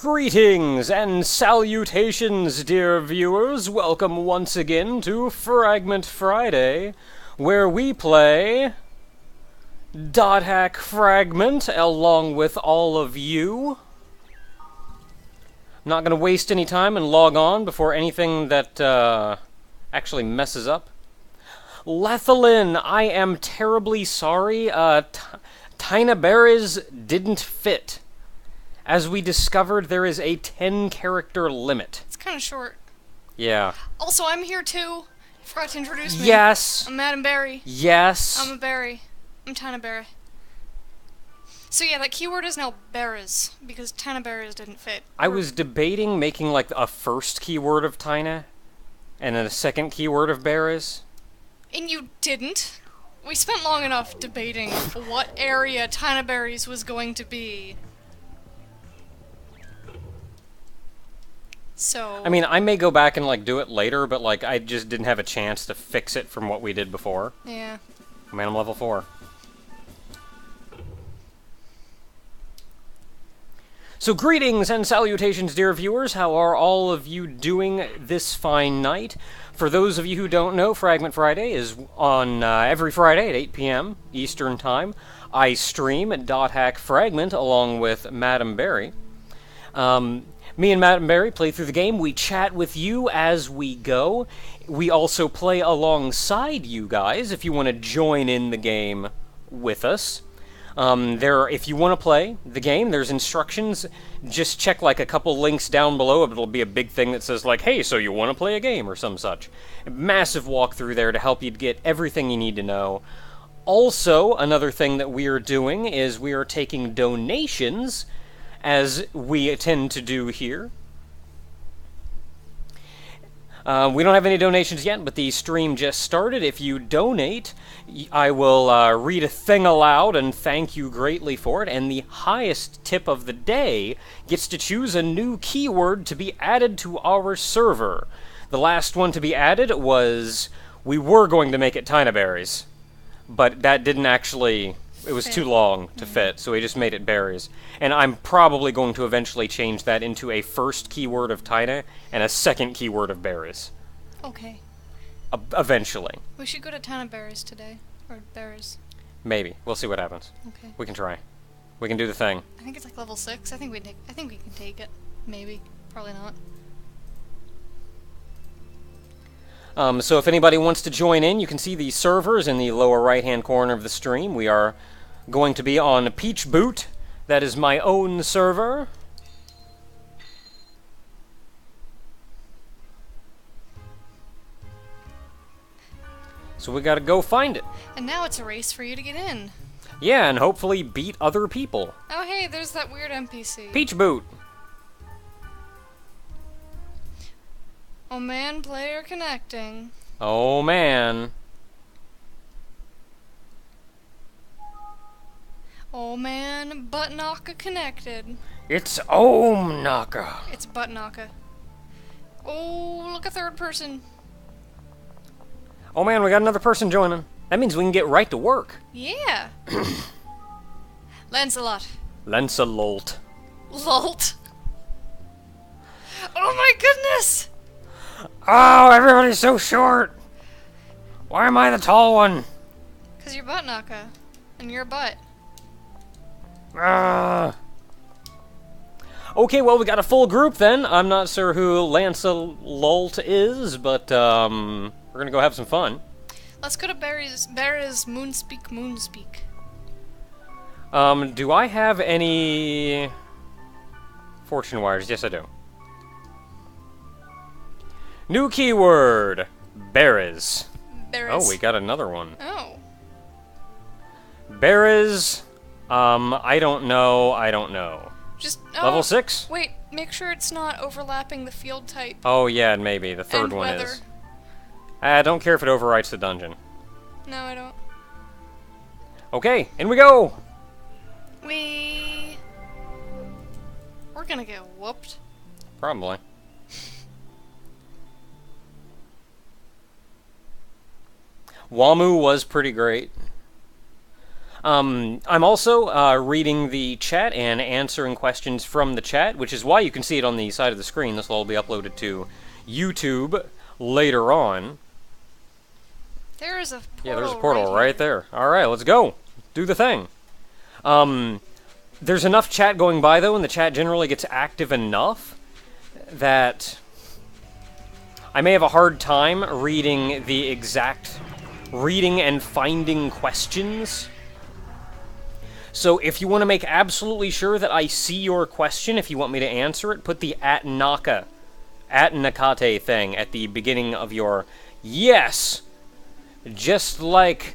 Greetings and salutations, dear viewers. Welcome once again to Fragment Friday, where we play Dot Hack Fragment along with all of you. I'm not going to waste any time and log on before anything that actually messes up. Lethalin, I am terribly sorry. Tina Berries didn't fit. As we discovered, there is a 10-character limit. It's kind of short. Yeah. Also, I'm here too. You forgot to introduce me. Yes. I'm Madam Berry. Yes. I'm a berry. I'm Tina Berry. So yeah, that keyword is now berries, because Tina Berries didn't fit. I was debating making like a first keyword of Tina, and then a second keyword of berries. And you didn't? We spent long enough debating what area Tina Berries was going to be. So... I mean, I may go back and, like, do it later, but, like, I just didn't have a chance to fix it from what we did before. Yeah. I mean, I'm level 4. So, greetings and salutations, dear viewers. How are all of you doing this fine night? For those of you who don't know, Fragment Friday is on every Friday at 8 p.m. Eastern Time. I stream at Dot Hack Fragment along with Madam Berry. Me and Madam Berry play through the game. We chat with you as we go. We also play alongside you guys if you want to join in the game with us. If you want to play the game, there's instructions. Just check like a couple links down below. It'll be a big thing that says like, hey, so you want to play a game or some such. A massive walkthrough there to help you get everything you need to know. Also, another thing that we are doing is we are taking donations, as we tend to do here. We don't have any donations yet, but the stream just started. If you donate, I will read a thing aloud and thank you greatly for it, and the highest tip of the day gets to choose a new keyword to be added to our server. The last one to be added was, we were going to make it Tina Berries, but that didn't actually... It was too long to fit, so we just made it berries. And I'm probably going to eventually change that into a first keyword of Tina and a second keyword of berries. Okay. Eventually. We should go to Tina Berries today. Or berries. Maybe. We'll see what happens. Okay. We can try. We can do the thing. I think it's like level 6. I think we can take it. Maybe. Probably not. So if anybody wants to join in, you can see the servers in the lower right-hand corner of the stream. We are going to be on Peach Boot. That is my own server. So we gotta go find it. And now it's a race for you to get in. Yeah, and hopefully beat other people. Oh hey, there's that weird NPC. Peach Boot. Oh man, player connecting. Oh man. Oh man, butt Naka connected. It's Naka. It's butt Naka. Oh, look, a third person. Oh man, we got another person joining. That means we can get right to work. Yeah. Lancelot. Lancelot. Lolt. Oh my goodness! Oh, everybody's so short. Why am I the tall one? 'Cause you're butt Naka. And you're a butt. Okay, well, we got a full group then. I'm not sure who Lancelot is, but we're gonna go have some fun. Let's go to Barry's Moonspeak. Do I have any fortune wires? Yes, I do. New keyword, berries. Berries. Oh, we got another one. Oh. Berries. I don't know. Just Level 6? Wait, make sure it's not overlapping the field type. Oh yeah, maybe the third and one weather. is. I don't care if it overwrites the dungeon. No, I don't. Okay, in we go. We're gonna get whooped. Probably. Wamu was pretty great. I'm also reading the chat and answering questions from the chat, which is why you can see it on the side of the screen. This will all be uploaded to YouTube later on. There is a portal. Yeah, there's a portal right there. Alright, let's go. Do the thing. There's enough chat going by, though, and the chat generally gets active enough that I may have a hard time reading and finding questions. So if you want to make absolutely sure that I see your question, if you want me to answer it, put the @Naka, @Nakate thing at the beginning of your yes. Just like,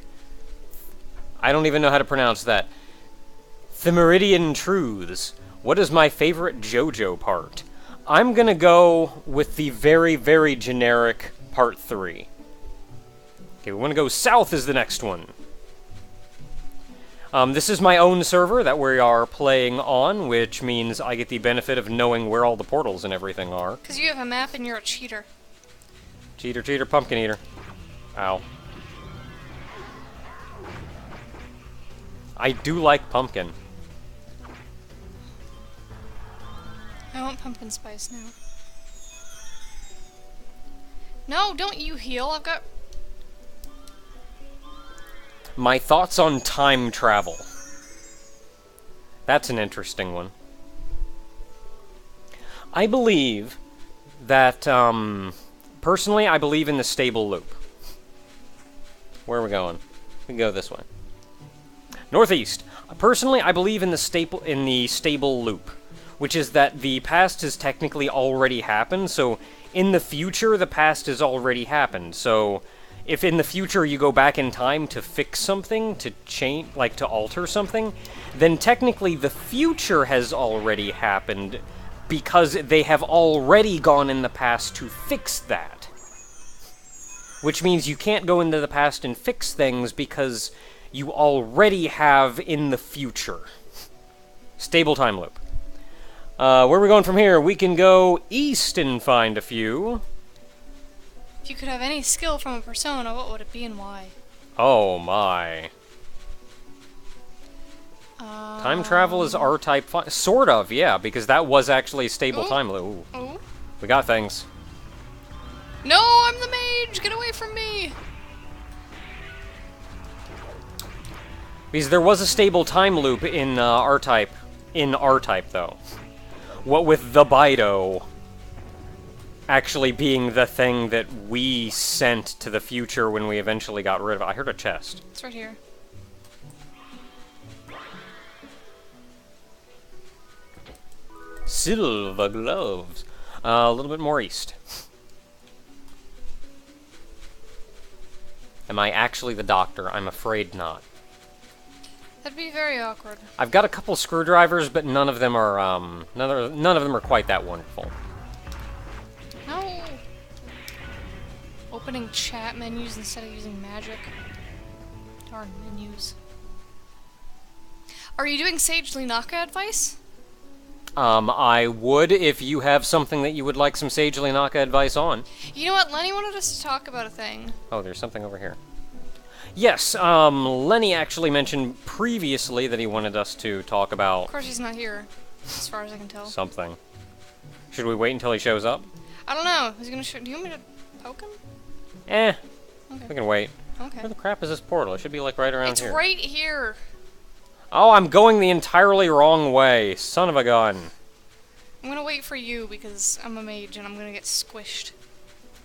I don't even know how to pronounce that. Themeridian Truths. What is my favorite JoJo part? I'm gonna go with the very, very generic part 3. Okay, we want to go south is the next one. This is my own server that we are playing on, which means I get the benefit of knowing where all the portals and everything are. Because you have a map and you're a cheater. Cheater, cheater, pumpkin eater. Ow. I do like pumpkin. I want pumpkin spice now. No, don't you heal. I've got... My thoughts on time travel. That's an interesting one. I believe that, personally, I believe in the stable loop. Where are we going? We can go this way. Northeast. Personally, I believe in the stable loop, which is that the past has technically already happened, so in the future, the past has already happened. So if in the future you go back in time to fix something, to change, like to alter something, then technically the future has already happened because they have already gone in the past to fix that. Which means you can't go into the past and fix things because you already have in the future. Stable time loop. Where are we going from here? We can go east and find a few. If you could have any skill from a persona, what would it be and why? Oh my. Time travel is R-type sort of, yeah, because that was actually a stable time loop. Ooh. We got things. No, I'm the mage! Get away from me! Because there was a stable time loop in R-type, though. What with the Bido actually being the thing that we sent to the future when we eventually got rid of it. I heard a chest. It's right here. Silver gloves. A little bit more east. Am I actually the doctor? I'm afraid not. That'd be very awkward. I've got a couple screwdrivers, but none of them are none of them are quite that wonderful. No. Opening chat menus instead of using magic. Darn menus. Are you doing Sagely Naka advice? I would if you have something that you would like some Sagely Naka advice on. You know what? Lenny wanted us to talk about a thing. Oh, there's something over here. Yes, Lenny actually mentioned previously that he wanted us to talk about... Of course he's not here, as far as I can tell. Something. Should we wait until he shows up? I don't know. He's gonna show... Do you want me to poke him? Okay. We can wait. Okay. Where the crap is this portal? It should be, like, right around here. It's right here. Oh, I'm going the entirely wrong way. Son of a gun. I'm gonna wait for you because I'm a mage and I'm gonna get squished.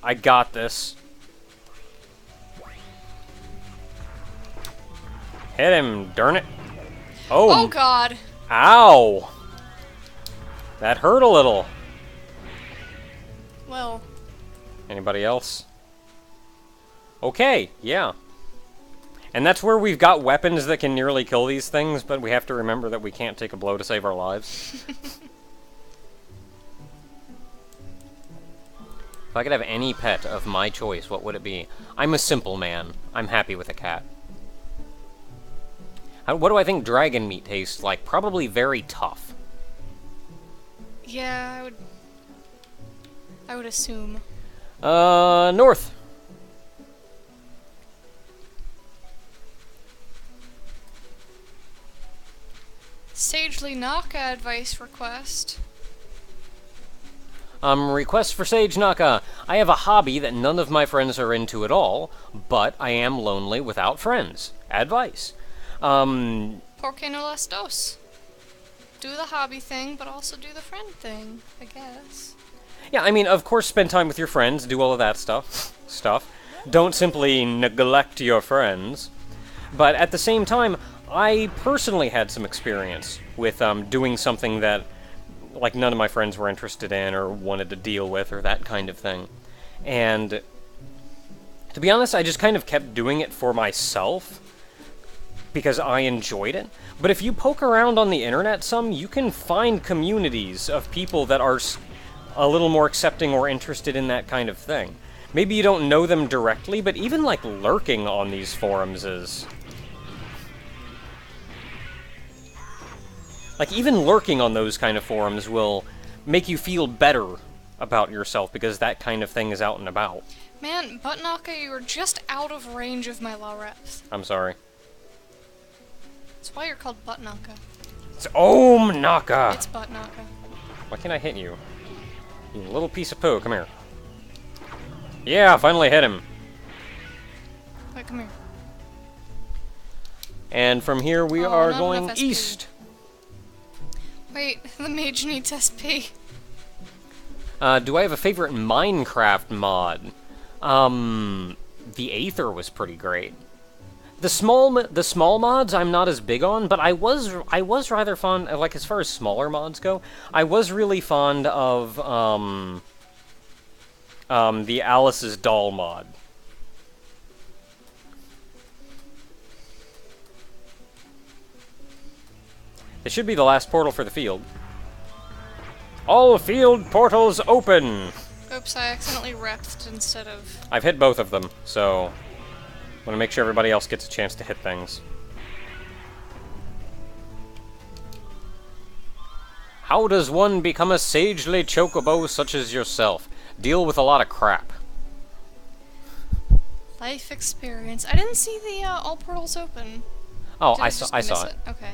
I got this. Hit him, darn it. Oh. Oh, God. Ow. That hurt a little. Well. Anybody else? Okay, yeah. And that's where we've got weapons that can nearly kill these things, but we have to remember that we can't take a blow to save our lives. If I could have any pet of my choice, what would it be? I'm a simple man. I'm happy with a cat. What do I think dragon meat tastes like? Probably very tough. Yeah, I would assume. North. Sagely Naka advice request. Request for Sage Naka. I have a hobby that none of my friends are into at all, but I am lonely without friends. Advice. Porque no las dos. Do the hobby thing, but also do the friend thing, I guess. Yeah, I mean, of course, spend time with your friends, do all of that stuff. Don't simply neglect your friends. But at the same time, I personally had some experience with doing something that, like, none of my friends were interested in or wanted to deal with or that kind of thing. And to be honest, I just kind of kept doing it for myself because I enjoyed it. But if you poke around on the internet some, you can find communities of people that are a little more accepting or interested in that kind of thing. Maybe you don't know them directly, but even, like, lurking on these forums is... Like, even lurking on those kind of forums will make you feel better about yourself, because that kind of thing is out and about. Man, Butt Naka, you were just out of range of my law reps. I'm sorry. That's why you're called Butt Naka. It's Om Naka! It's Butt Naka. Why can't I hit you? You little piece of poo, come here. Yeah, finally hit him. Wait, come here. And from here we are going east. Wait, the mage needs SP. Do I have a favorite Minecraft mod? The Aether was pretty great. The small mods I'm not as big on, but I was rather fond, like, as far as smaller mods go, I was really fond of the Alice's Doll mod. This should be the last portal for the field. All field portals open! Oops, I accidentally repped instead of... I've hit both of them, so... I want to make sure everybody else gets a chance to hit things. How does one become a sagely chocobo such as yourself? Deal with a lot of crap. Life experience. I didn't see the all portals open. Oh, Did I saw it. Okay.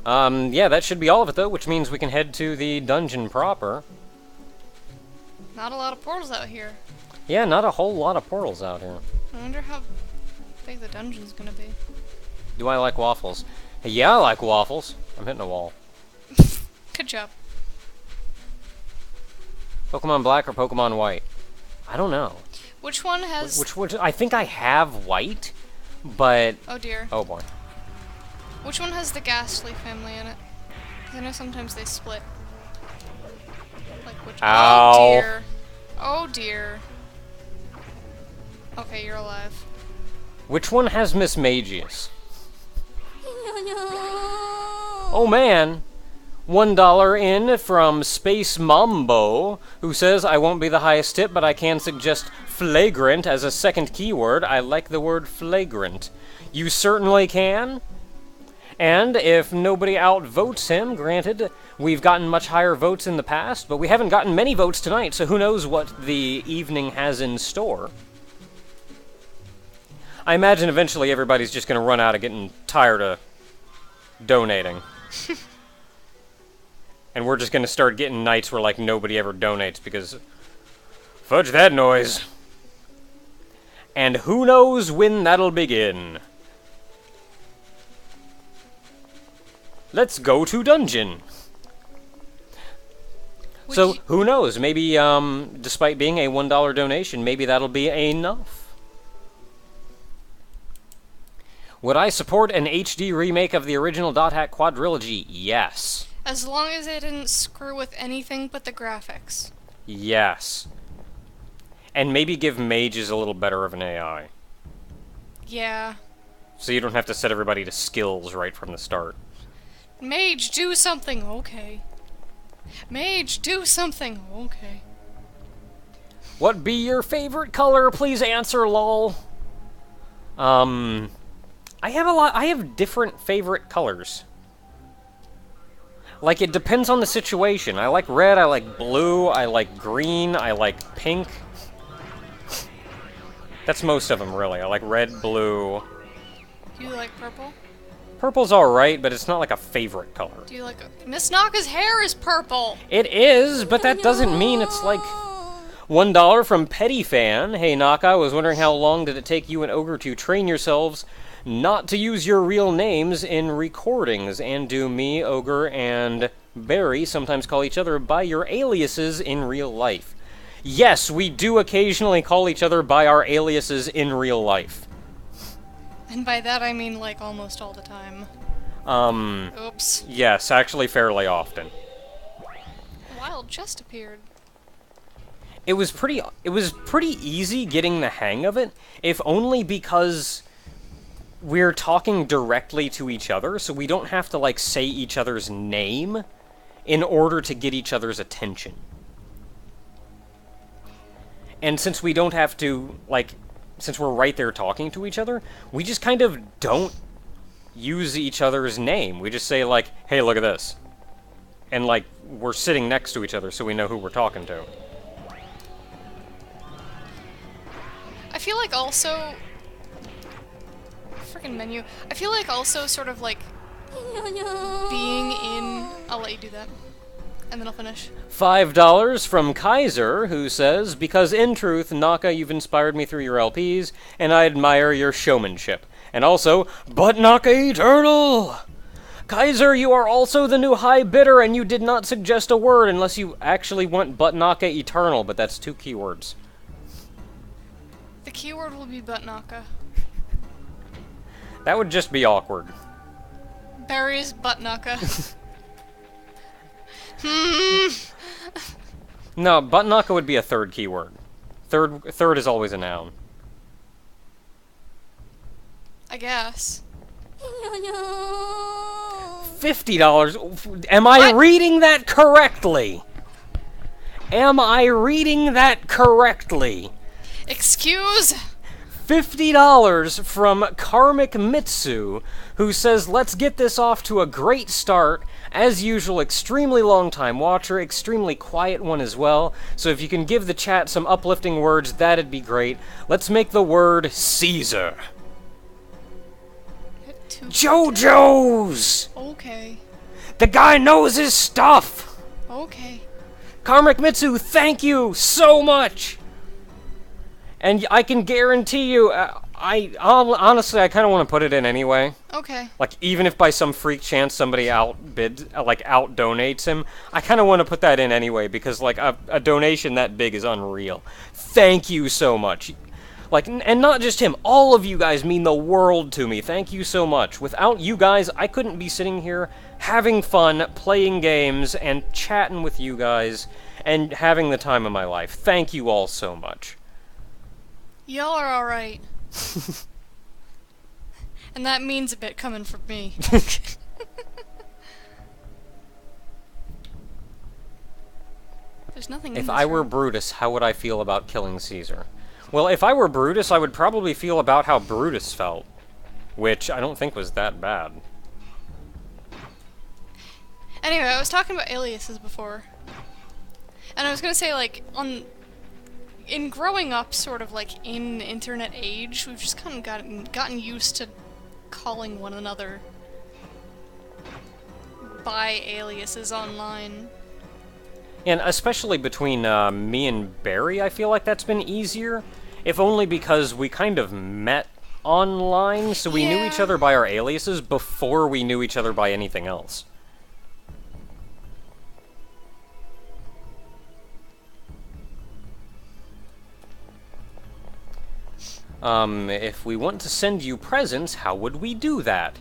Yeah, that should be all of it, though, which means we can head to the dungeon proper. Not a lot of portals out here. Yeah, not a whole lot of portals out here. I wonder how big the dungeon's gonna be. Do I like waffles? Hey, yeah, I like waffles. I'm hitting a wall. Good job. Pokemon Black or Pokemon White? I don't know. Which one has... Which I think I have White, but... Oh dear. Oh boy. Which one has the Ghastly family in it? 'Cause I know sometimes they split. Like which... Ow. Oh dear. Oh dear. Okay, you're alive. Which one has Miss Magius? Oh man! $1 in from Space Mambo, who says, I won't be the highest tip, but I can suggest flagrant as a second keyword. I like the word flagrant. You certainly can. And if nobody outvotes him, granted, we've gotten much higher votes in the past, but we haven't gotten many votes tonight, so who knows what the evening has in store. I imagine eventually everybody's just going to run out of getting tired of donating. And we're just going to start getting nights where, like, nobody ever donates because... Fudge that noise. And who knows when that'll begin. Let's go to dungeon. So, who knows? Maybe, despite being a $1 donation, maybe that'll be enough. Would I support an HD remake of the original Dot Hack quadrilogy? Yes. As long as it didn't screw with anything but the graphics. Yes. And maybe give mages a little better of an AI. Yeah. So you don't have to set everybody to skills right from the start. Mage, do something, okay. Mage, do something, okay. What be your favorite color? Please answer, lol. I have different favorite colors. Like, it depends on the situation. I like red, I like blue, I like green, I like pink. That's most of them, really. I like red, blue. Do you like purple? Purple's alright, but it's not like a favorite color. Do you like Miss Naka's hair is purple? It is, but that doesn't mean it's like... $1 from Petty Fan. Hey Naka, I was wondering how long did it take you and Ogre to train yourselves not to use your real names in recordings, and do me, Ogre, and Barry sometimes call each other by your aliases in real life? Yes, we do occasionally call each other by our aliases in real life. And by that I mean, like, almost all the time. Oops. Yes, actually fairly often. A wild chest appeared. It was pretty easy getting the hang of it, if only because we're talking directly to each other, so we don't have to, like, say each other's name in order to get each other's attention. And since we don't have to, like, since we're right there talking to each other, we just kind of don't use each other's name. We just say, like, hey, look at this. And, like, we're sitting next to each other so we know who we're talking to. I feel like also... Freaking menu. I feel like also sort of like being in... I'll let you do that. And then I'll finish. $5 from Kaiser, who says, because in truth, Naka, you've inspired me through your LPs, and I admire your showmanship. And also, but Naka Eternal! Kaiser, you are also the new high bidder, and you did not suggest a word unless you actually want but Naka Eternal, but that's 2 keywords. The keyword will be but Naka. That would just be awkward. Barry's butt Naka. No, butt Naka would be a 3rd keyword. Third is always a noun. I guess. $50. Am I reading that correctly? Am I reading that correctly? Excuse? $50 from Karmic Mitsu, who says, let's get this off to a great start. As usual, extremely long time watcher, extremely quiet one as well. So if you can give the chat some uplifting words, that'd be great. Let's make the word Caesar. JoJo's! Okay. The guy knows his stuff! Okay. Karmic Mitsu, thank you so much! And I can guarantee you, honestly, I kind of want to put it in anyway. Okay. Like, even if by some freak chance somebody out-donates him, I kind of want to put that in anyway, because, like, a donation that big is unreal. Thank you so much. Like, and not just him, all of you guys mean the world to me. Thank you so much. Without you guys, I couldn't be sitting here having fun, playing games, and chatting with you guys, and having the time of my life. Thank you all so much. Y'all are alright. And that means a bit coming from me. There's nothing in If this I were room. Brutus, how would I feel about killing Caesar? Well, if I were Brutus, I would probably feel about how Brutus felt. Which I don't think was that bad. Anyway, I was talking about aliases before. And I was gonna say, like, in growing up, sort of like in internet age, we've just kind of gotten used to calling one another by aliases online. And especially between me and Barry, I feel like that's been easier. If only because we kind of met online, so we knew each other by our aliases before we knew each other by anything else. If we want to send you presents, how would we do that?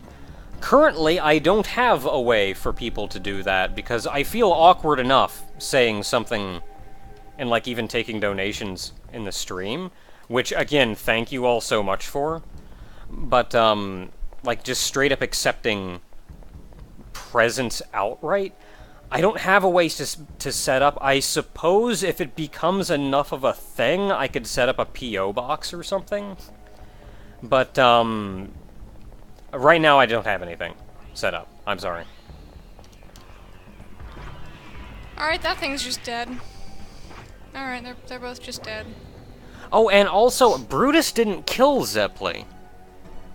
Currently, I don't have a way for people to do that, because I feel awkward enough saying something and, like, even taking donations in the stream, which, again, thank you all so much for. But, like, just straight up accepting presents outright, I don't have a way to set up. I suppose if it becomes enough of a thing, I could set up a P.O. box or something. But, right now I don't have anything set up. I'm sorry. Alright, that thing's just dead. Alright, they're both just dead. Oh, and also, Brutus didn't kill Zeppeli.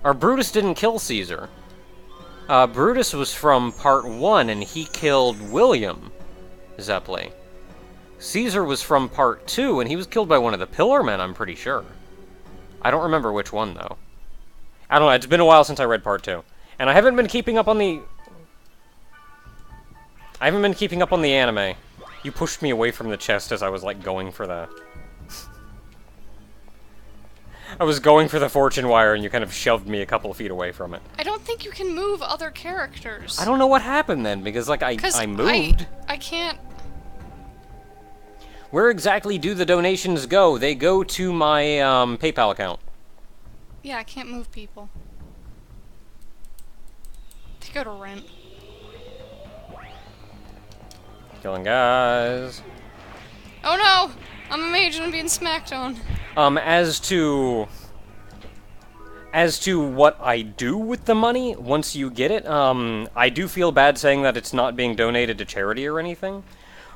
Or Brutus didn't kill Caesar. Brutus was from part 1, and he killed William Zeppeli. Caesar was from part 2, and he was killed by one of the Pillar Men, I'm pretty sure. I don't remember which one, though. I don't know, it's been a while since I read part 2. And I haven't been keeping up on the... anime. You pushed me away from the chest as I was, like, going for the... I was going for the fortune wire, and you kind of shoved me a couple of feet away from it. I don't think you can move other characters. I don't know what happened then, because, like, I moved. I can't... Where exactly do the donations go? They go to my, PayPal account. Yeah, I can't move people. They go to rent. Killing guys. Oh no! I'm a mage and I'm being smacked on. As to what I do with the money once you get it, I do feel bad saying that it's not being donated to charity or anything.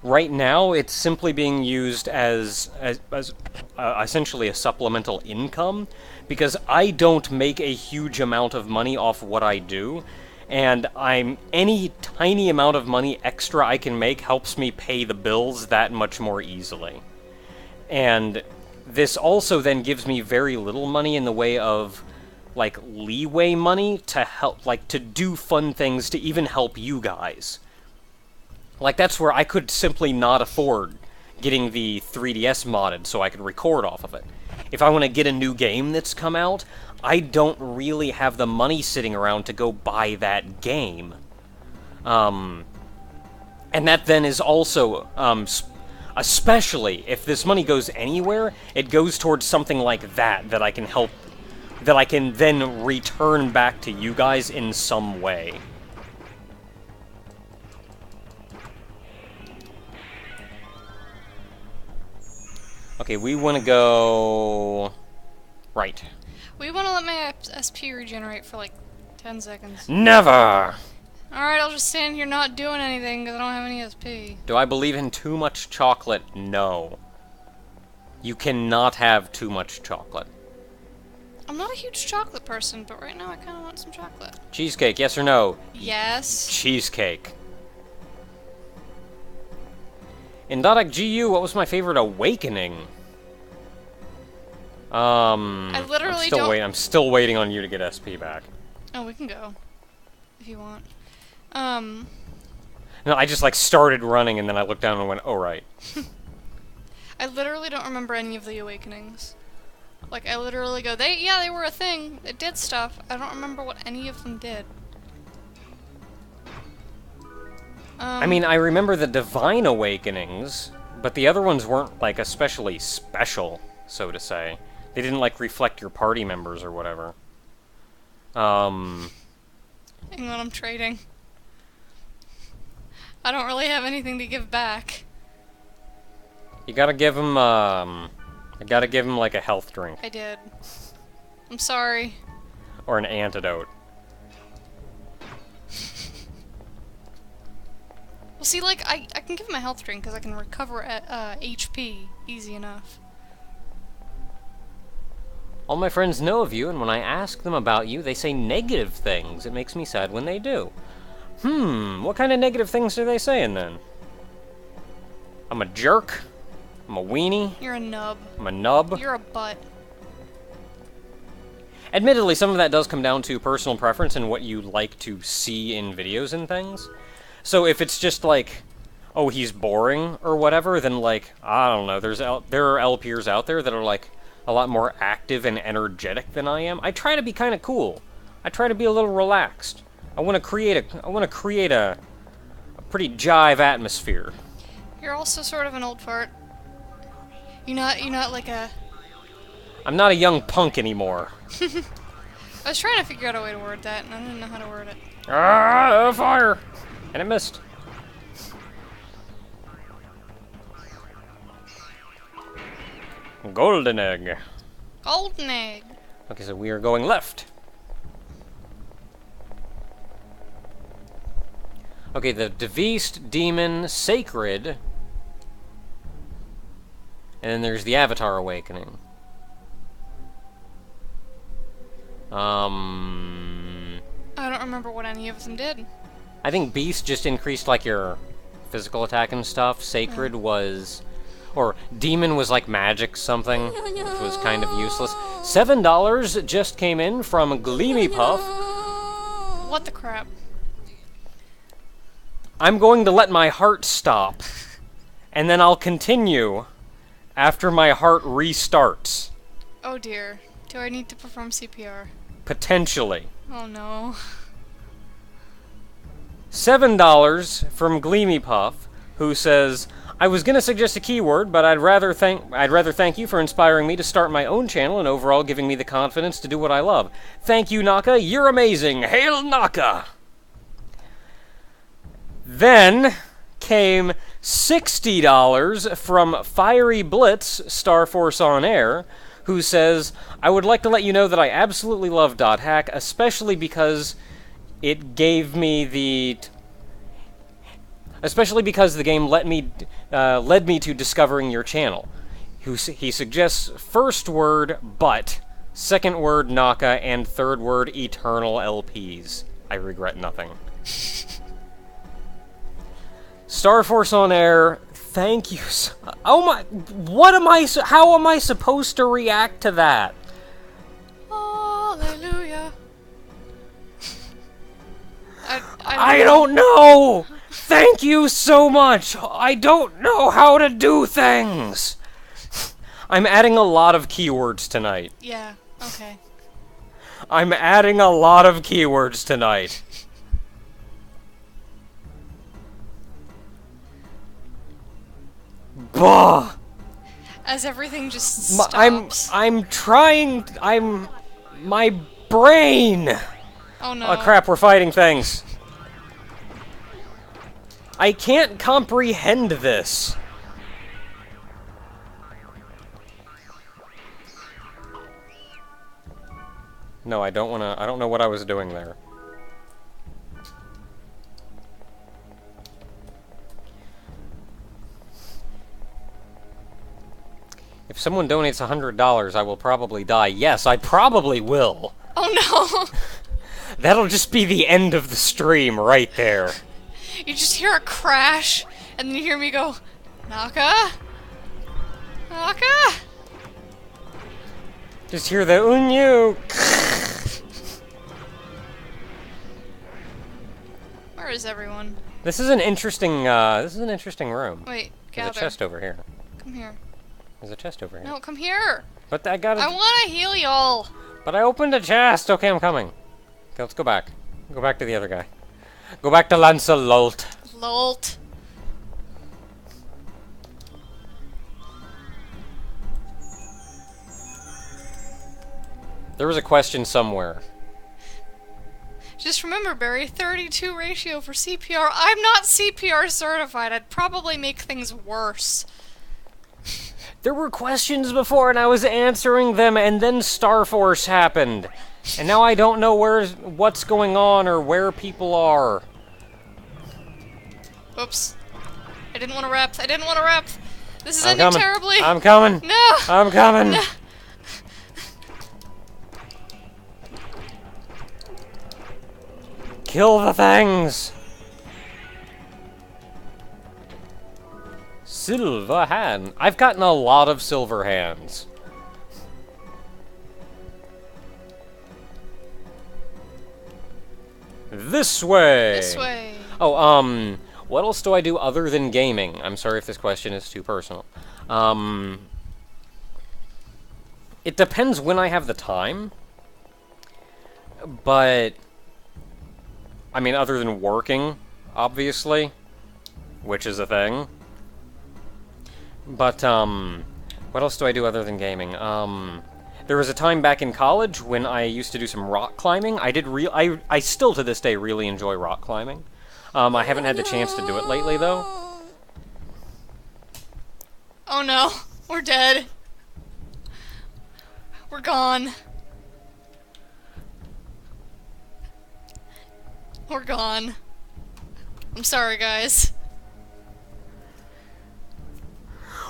Right now, it's simply being used as essentially a supplemental income, because I don't make a huge amount of money off what I do, and any tiny amount of money extra I can make helps me pay the bills that much more easily. And this also then gives me very little money in the way of, like, leeway money to help, like, to do fun things to even help you guys. Like, that's where I could simply not afford getting the 3DS modded so I could record off of it. If I want to get a new game that's come out, I don't really have the money sitting around to go buy that game. And that then is also, especially if this money goes anywhere, it goes towards something like that I can help, that I can then return back to you guys in some way. Okay, we want to go... right. We want to let my SP regenerate for like 10 seconds. Never! Alright, I'll just stand here not doing anything because I don't have any SP. Do I believe in too much chocolate? No. You cannot have too much chocolate. I'm not a huge chocolate person, but right now I kind of want some chocolate. Cheesecake, yes or no? Yes. Cheesecake. In Dodec GU, what was my favorite awakening? I literally I'm still waiting on you to get SP back. Oh, we can go. If you want. No, I just, like, started running, and then I looked down and went, oh, right. I literally don't remember any of the awakenings. Like, I literally go, yeah, they were a thing. It did stuff. I don't remember what any of them did. I mean, I remember the Divine Awakenings, but the other ones weren't, like, especially special, so to say. They didn't, like, reflect your party members or whatever. Hang on, I'm trading. I don't really have anything to give back. You gotta give him, like, a health drink. I did. I'm sorry. Or an antidote. Well, see, like, I can give him a health drink because I can recover HP easy enough. All my friends know of you, and when I ask them about you, they say negative things. It makes me sad when they do. What kind of negative things are they saying, then? I'm a jerk? I'm a weenie? You're a nub. I'm a nub? You're a butt. Admittedly, some of that does come down to personal preference and what you like to see in videos and things. So if it's just like, oh, he's boring or whatever, then, like, I don't know, there are LPers out there that are, like, a lot more active and energetic than I am. I try to be kind of cool. I try to be a little relaxed. I want to create a pretty jive atmosphere. You're also sort of an old fart. You're not like a... I'm not a young punk anymore. I was trying to figure out a way to word that, and I didn't know how to word it. Ah, fire! And it missed. Golden egg. Golden egg. Okay, so we are going left. Okay, the Devised Demon Sacred. And then there's the Avatar Awakening. Oh, I don't remember what any of them did. I think Beast just increased, like, your physical attack and stuff. Sacred was... Or Demon was like magic something, which was kind of useless. $7 just came in from Gleamy Puff. What the crap? I'm going to let my heart stop, and then I'll continue after my heart restarts. Oh dear. Do I need to perform CPR? Potentially. Oh no. $7 from Gleamy Puff, who says, I was gonna suggest a keyword, but I'd rather thank you for inspiring me to start my own channel and overall giving me the confidence to do what I love. Thank you, Naka. You're amazing. Hail Naka! Then came $60 from Fiery Blitz, Star Force on Air, who says, I would like to let you know that I absolutely love .hack, especially because it gave me the... Especially because the game led me to discovering your channel. He suggests first word, but, second word, Naka, and third word, eternal LPs. I regret nothing. Star Force on Air, thank you. Oh my, how am I supposed to react to that? Hallelujah. I don't know! Thank you so much! I don't know how to do things! I'm adding a lot of keywords tonight. Yeah, okay. I'm adding a lot of keywords tonight. Bah! As everything just stops. I'm trying... My brain! Oh no. Oh crap, we're fighting things. I can't comprehend this. No, I don't know what I was doing there. If someone donates $100, I will probably die. Yes, I probably will. Oh no! That'll just be the end of the stream right there. You just hear a crash, and then you hear me go, Naka? Naka? Just hear the unyu. Where is everyone? This is an interesting room. Wait, There's gather. a chest over here. Come here. There's a chest over here. No, come here! But I gotta... I wanna heal y'all! But I opened a chest! Okay, I'm coming. Okay, let's go back. Go back to the other guy. Go back to Lancelot. Lolt. There was a question somewhere. Just remember, Barry, 32 ratio for CPR. I'm not CPR certified. I'd probably make things worse. There were questions before and I was answering them and then Star Force happened. And now I don't know what's going on or where people are. Oops. I didn't want to rep. I didn't want to rep. This is I'm ending coming. terribly. I'm coming. No. I'm coming. No. Kill the things. Silver hand. I've gotten a lot of silver hands. This way. This way. Oh, what else do I do other than gaming? I'm sorry if this question is too personal. It depends when I have the time. But, I mean, other than working, obviously, which is a thing. But, what else do I do other than gaming? There was a time back in college when I used to do some rock climbing. I still to this day really enjoy rock climbing. I haven't had the chance to do it lately, though. Oh no, we're dead. We're gone. We're gone. I'm sorry, guys.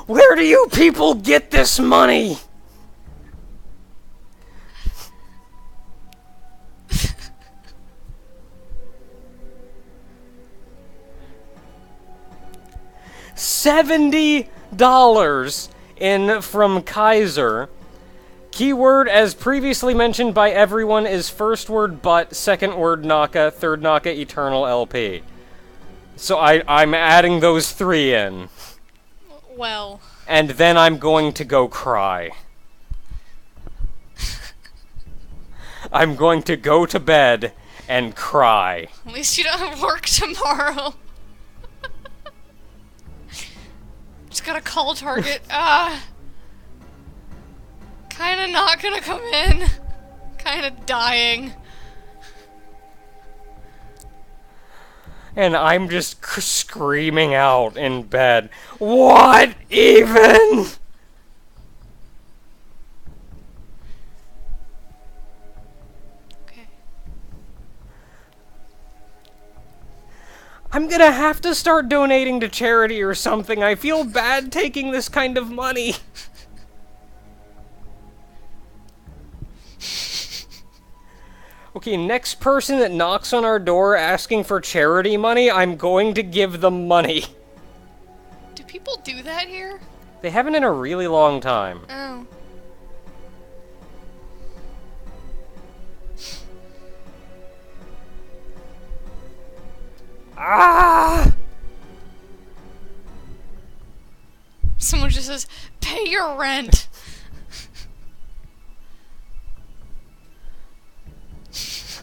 Where do you people get this money? $70 in from Kaiser. Keyword, as previously mentioned by everyone, is first word but, second word Naka, third Naka Eternal LP. So I'm adding those 3 in. Well. And then I'm going to go cry. I'm going to go to bed and cry. At least you don't have work tomorrow. Just gotta call Target. Kinda not gonna come in. Kinda dying. And I'm just screaming out in bed. What even? Okay. I'm gonna have to start donating to charity or something. I feel bad taking this kind of money. Okay, next person that knocks on our door asking for charity money, I'm going to give them money. Do people do that here? They haven't in a really long time. Oh. Ah! Someone just says, pay your rent.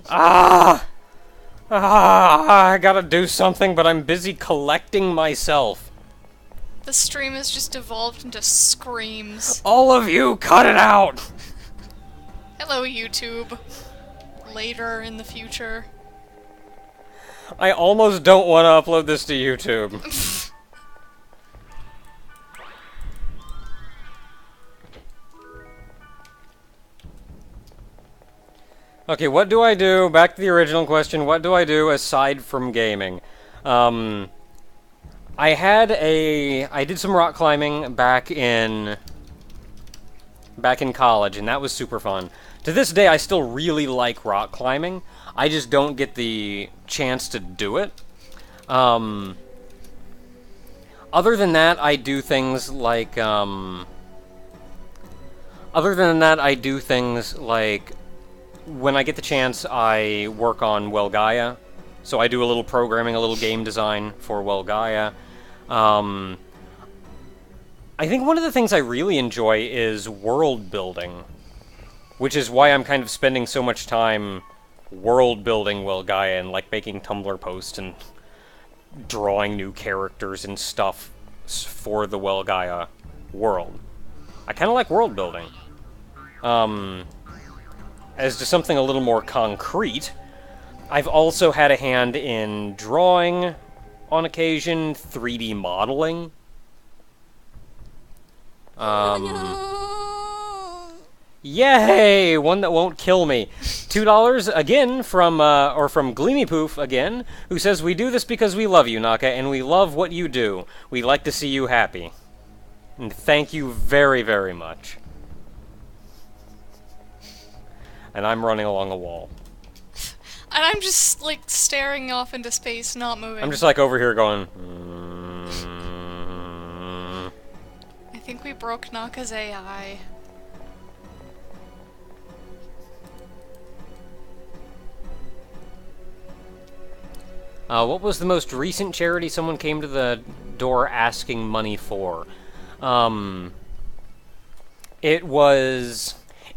I gotta do something, but I'm busy collecting myself. The stream has just evolved into screams. All of you, cut it out! Hello, YouTube. Later in the future. I almost don't want to upload this to YouTube. Okay, what do I do? Back to the original question. What do I do aside from gaming? I did some rock climbing back in college, and that was super fun. To this day, I still really like rock climbing. I just don't get the chance to do it. Other than that, I do things like, when I get the chance, I work on Welgaia. So I do a little programming, a little game design for Welgaia. I think one of the things I really enjoy is world building, which is why I'm kind of spending so much time world building Welgaia and like making Tumblr posts and drawing new characters and stuff for the Welgaia world. I kind of like world building. As to something a little more concrete, I've also had a hand in drawing on occasion, 3D modeling. Yay! One that won't kill me. $2 again from Gleamy Poof again, who says, "We do this because we love you, Naka, and we love what you do. We like to see you happy." And thank you very, very much. And I'm running along a wall. And I'm just, like, staring off into space, not moving. I'm just, like, over here going... I think we broke Naka's AI. What was the most recent charity someone came to the door asking money for?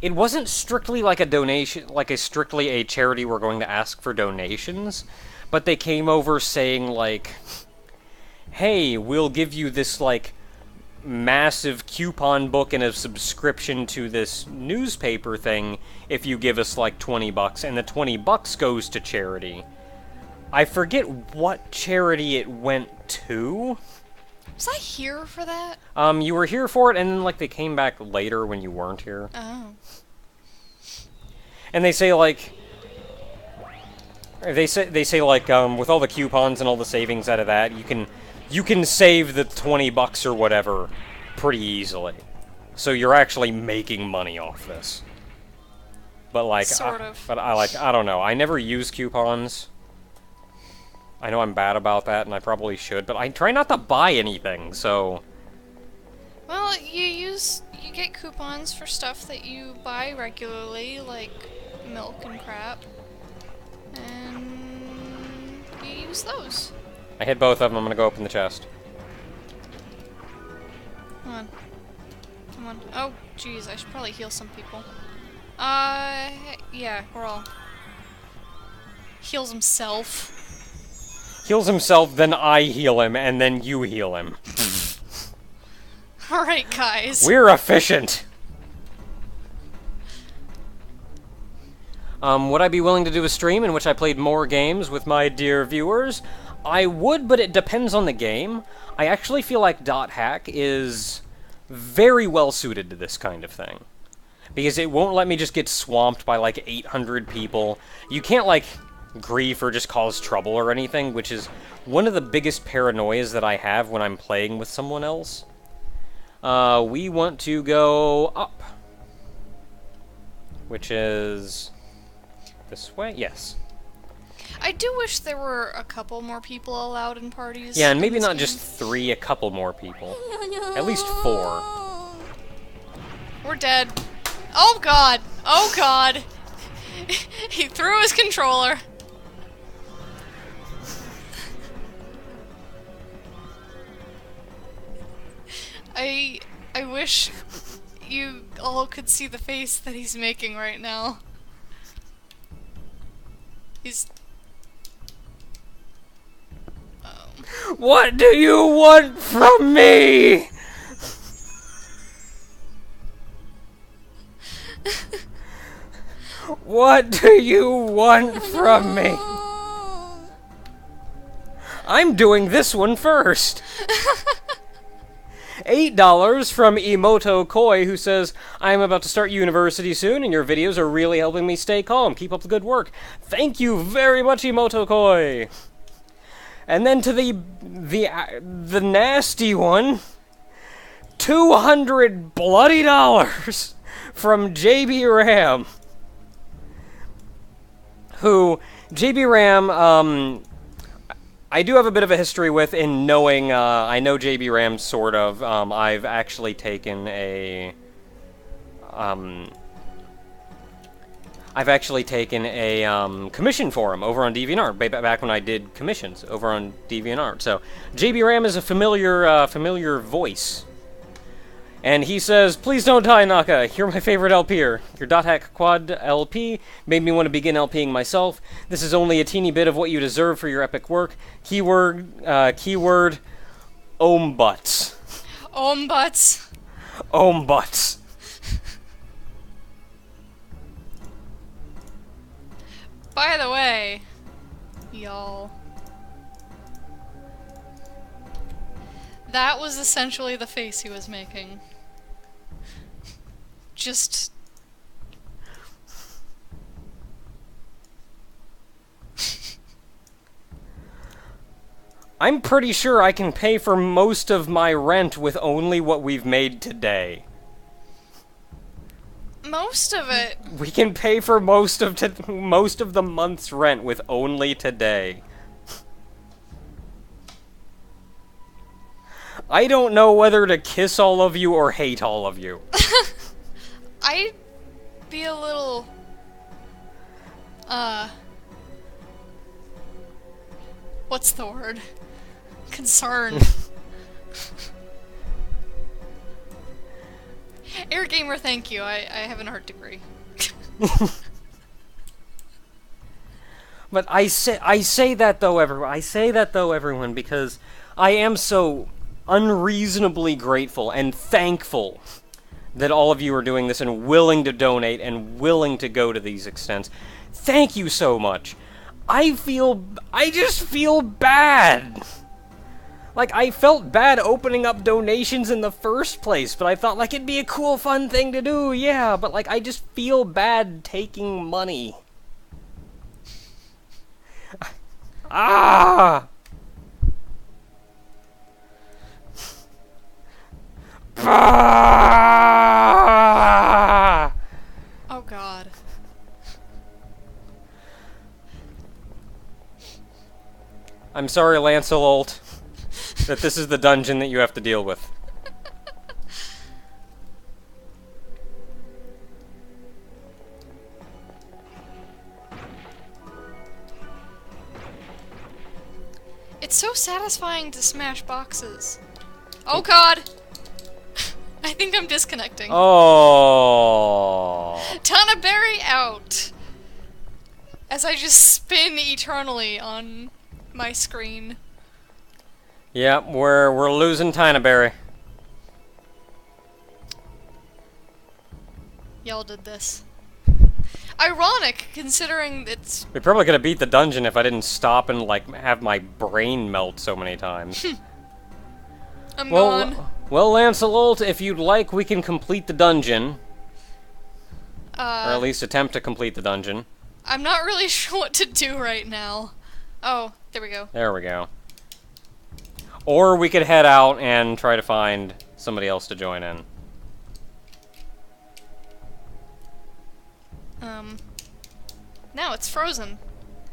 It wasn't strictly like a donation, like strictly a charity we're going to ask for donations, but they came over saying, like, hey, we'll give you this, like, massive coupon book and a subscription to this newspaper thing if you give us, like, $20, and the $20 goes to charity. I forget what charity it went to. Was I here for that? You were here for it, and then, like, they came back later when you weren't here. Oh. And they say, like... They say like, with all the coupons and all the savings out of that, you can save the $20 or whatever pretty easily. So you're actually making money off this. But, like... Sort of. But I don't know. I never use coupons. I know I'm bad about that, and I probably should, but I try not to buy anything, so... Well, you get coupons for stuff that you buy regularly, like milk and crap. And you use those. I hit both of them. I'm gonna go open the chest. Come on. Come on. Oh, jeez, I should probably heal some people. Yeah, we're all... Heals himself. Heals himself, then I heal him, and then you heal him. Alright, guys. We're efficient! Would I be willing to do a stream in which I played more games with my dear viewers? I would, but it depends on the game. I actually feel like .hack is very well suited to this kind of thing. Because it won't let me just get swamped by like 800 people. You can't like grief or just cause trouble or anything, which is one of the biggest paranoias that I have when I'm playing with someone else. We want to go up. Which is... this way? Yes. I do wish there were a couple more people allowed in parties. Yeah, and maybe not just 3, a couple more people. At least 4. We're dead. Oh god! Oh god! He threw his controller. I wish you all could see the face that he's making right now. He's... What do you want from me? What do you want from me? I'm doing this one first. $8 from Emoto Koi, who says, I am about to start university soon, and your videos are really helping me stay calm. Keep up the good work. Thank you very much, Emoto Koi. And then to the nasty one, $200 bloody dollars from JB Ram, who JB Ram, I do have a bit of a history with in knowing, I know JB Ram sort of. I've actually taken a, commission for him over on DeviantArt, back when I did commissions over on DeviantArt. So, JB Ram is a familiar voice. And he says, please don't die, Naka. You're my favorite LPer. Your .hack quad LP made me want to begin LPing myself. This is only a teeny bit of what you deserve for your epic work. Keyword, Ombutts. Ombutts. Ombutts. By the way, y'all, that was essentially the face he was making. Just... I'm pretty sure I can pay for most of my rent with only what we've made today. most of it. We can pay for most of the month's rent with only today. I don't know whether to kiss all of you or hate all of you. I'd be a little... what's the word? Concerned. Air Gamer, thank you. I have an art degree. But I say that though, everyone, because I am so unreasonably grateful and thankful that all of you are doing this and willing to donate and willing to go to these extents. Thank you so much. I just feel bad. Like, I felt bad opening up donations in the first place, but I thought, like, it'd be a cool, fun thing to do, yeah, but, like, I just feel bad taking money. Ah! Ah! Oh god. I'm sorry, Lancelot, that this is the dungeon that you have to deal with. It's so satisfying to smash boxes. Oh god! I think I'm disconnecting. Oh. Tanaberry out! As I just spin eternally on my screen. Yep, we're losing Tinaberry. Y'all did this. Ironic, considering it's... We probably could have beat the dungeon if I didn't stop and, like, have my brain melt so many times. I'm gone. Well, Lancelot, if you'd like, we can complete the dungeon. Or at least attempt to complete the dungeon. I'm not really sure what to do right now. Oh, there we go. There we go. Or we could head out and try to find somebody else to join in. Now it's frozen.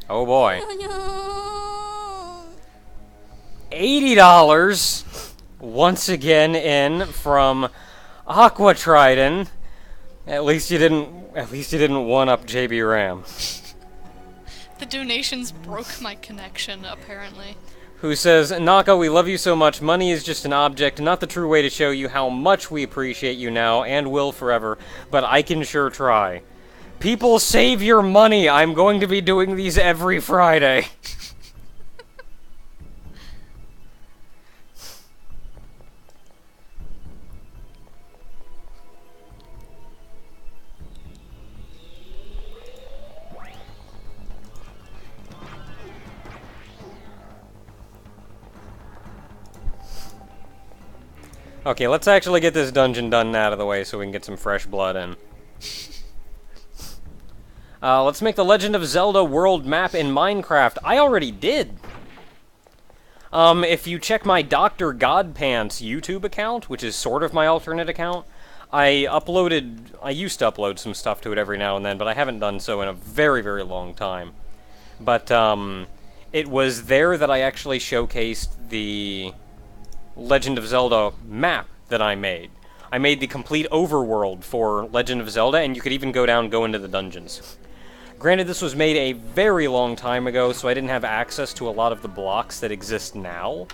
Oh boy. $80 once again in from Aqua Trident. At least you didn't one up JB Ram. The donations broke my connection, apparently. Who says, Naka, we love you so much. Money is just an object, not the true way to show you how much we appreciate you now and will forever, but I can sure try. People, save your money! I'm going to be doing these every Friday. Okay, let's actually get this dungeon done out of the way so we can get some fresh blood in. Let's make the Legend of Zelda world map in Minecraft. I already did. If you check my Dr. Godpants YouTube account, which is sort of my alternate account, I used to upload some stuff to it every now and then, but I haven't done so in a very, very long time. But, it was there that I actually showcased the Legend of Zelda map that I made. I made the complete overworld for Legend of Zelda, and you could even go into the dungeons. Granted, this was made a very long time ago, so I didn't have access to a lot of the blocks that exist now.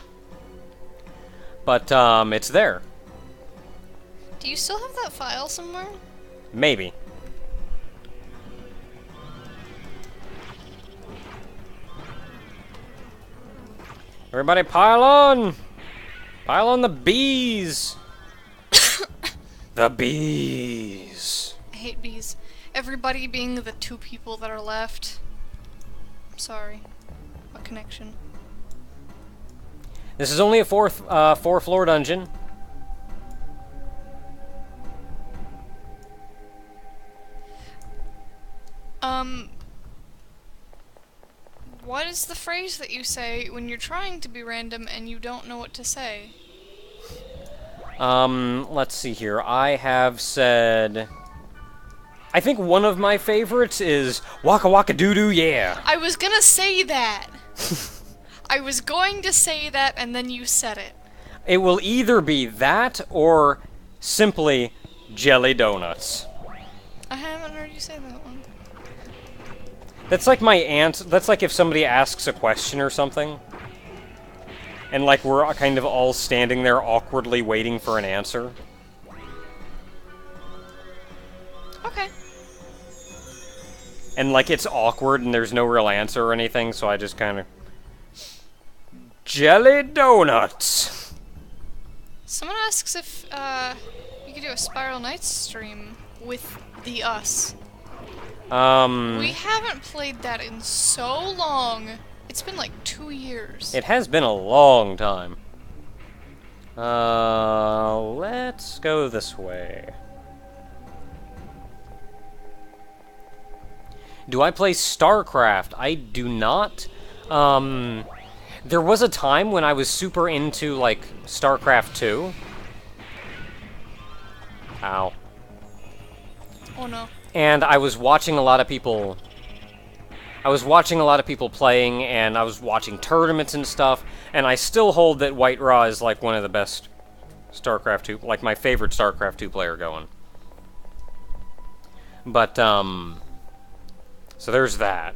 But, it's there. Do you still have that file somewhere? Maybe. Everybody pile on! Pile on the bees! The bees! I hate bees. Everybody being the 2 people that are left. I'm sorry. What connection? This is only a 4-floor dungeon. What is the phrase that you say when you're trying to be random and you don't know what to say? Let's see here. I have said... I think one of my favorites is Waka Waka Doo Doo Yeah. I was gonna say that! I was going to say that and then you said it. It will either be that or simply Jelly Donuts. I haven't heard you say that one. That's like my aunt. That's like if somebody asks a question or something. And like we're kind of all standing there awkwardly waiting for an answer. Okay. And like it's awkward and there's no real answer or anything, so I just kind of... Jelly Donuts! Someone asks if, you could do a Spiral Nights stream with the us. We haven't played that in so long. It's been like 2 years. It has been a long time. Let's go this way. Do I play StarCraft? I do not. There was a time when I was super into, like, StarCraft 2. Ow. Oh no. And I was watching a lot of people I was watching a lot of people playing, and I was watching tournaments and stuff, and I still hold that White Raw is like one of the best StarCraft 2, like my favorite StarCraft 2 player going. But, so there's that.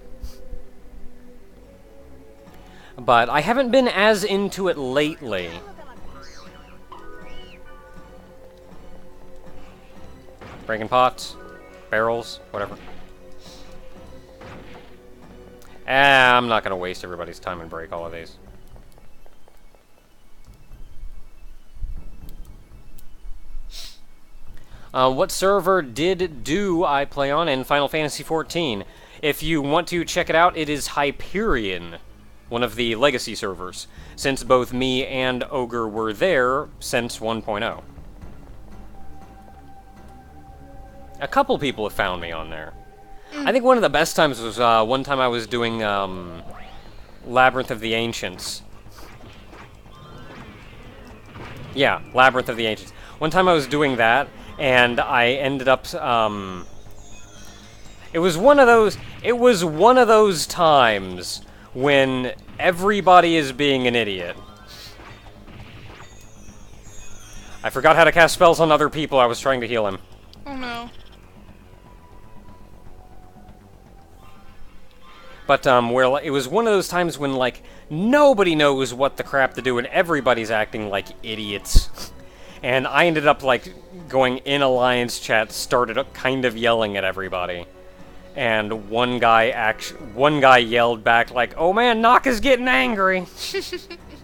But I haven't been as into it lately. Breaking pots, barrels, whatever. I'm not going to waste everybody's time and break all of these. What server do I play on in Final Fantasy XIV? If you want to check it out, it is Hyperion, one of the legacy servers, since both me and Ogre were there since 1.0. A couple people have found me on there. I think one of the best times was one time I was doing Labyrinth of the Ancients. Yeah, Labyrinth of the Ancients. One time I was doing that, and I ended up it was one of those times when everybody is being an idiot. I forgot how to cast spells on other people. I was trying to heal him. Oh no. But, where it was one of those times when, like, nobody knows what the crap to do and everybody's acting like idiots. And I ended up, like, going in Alliance chat, started kind of yelling at everybody. And one guy yelled back, like, "Oh man, Naka's getting angry!"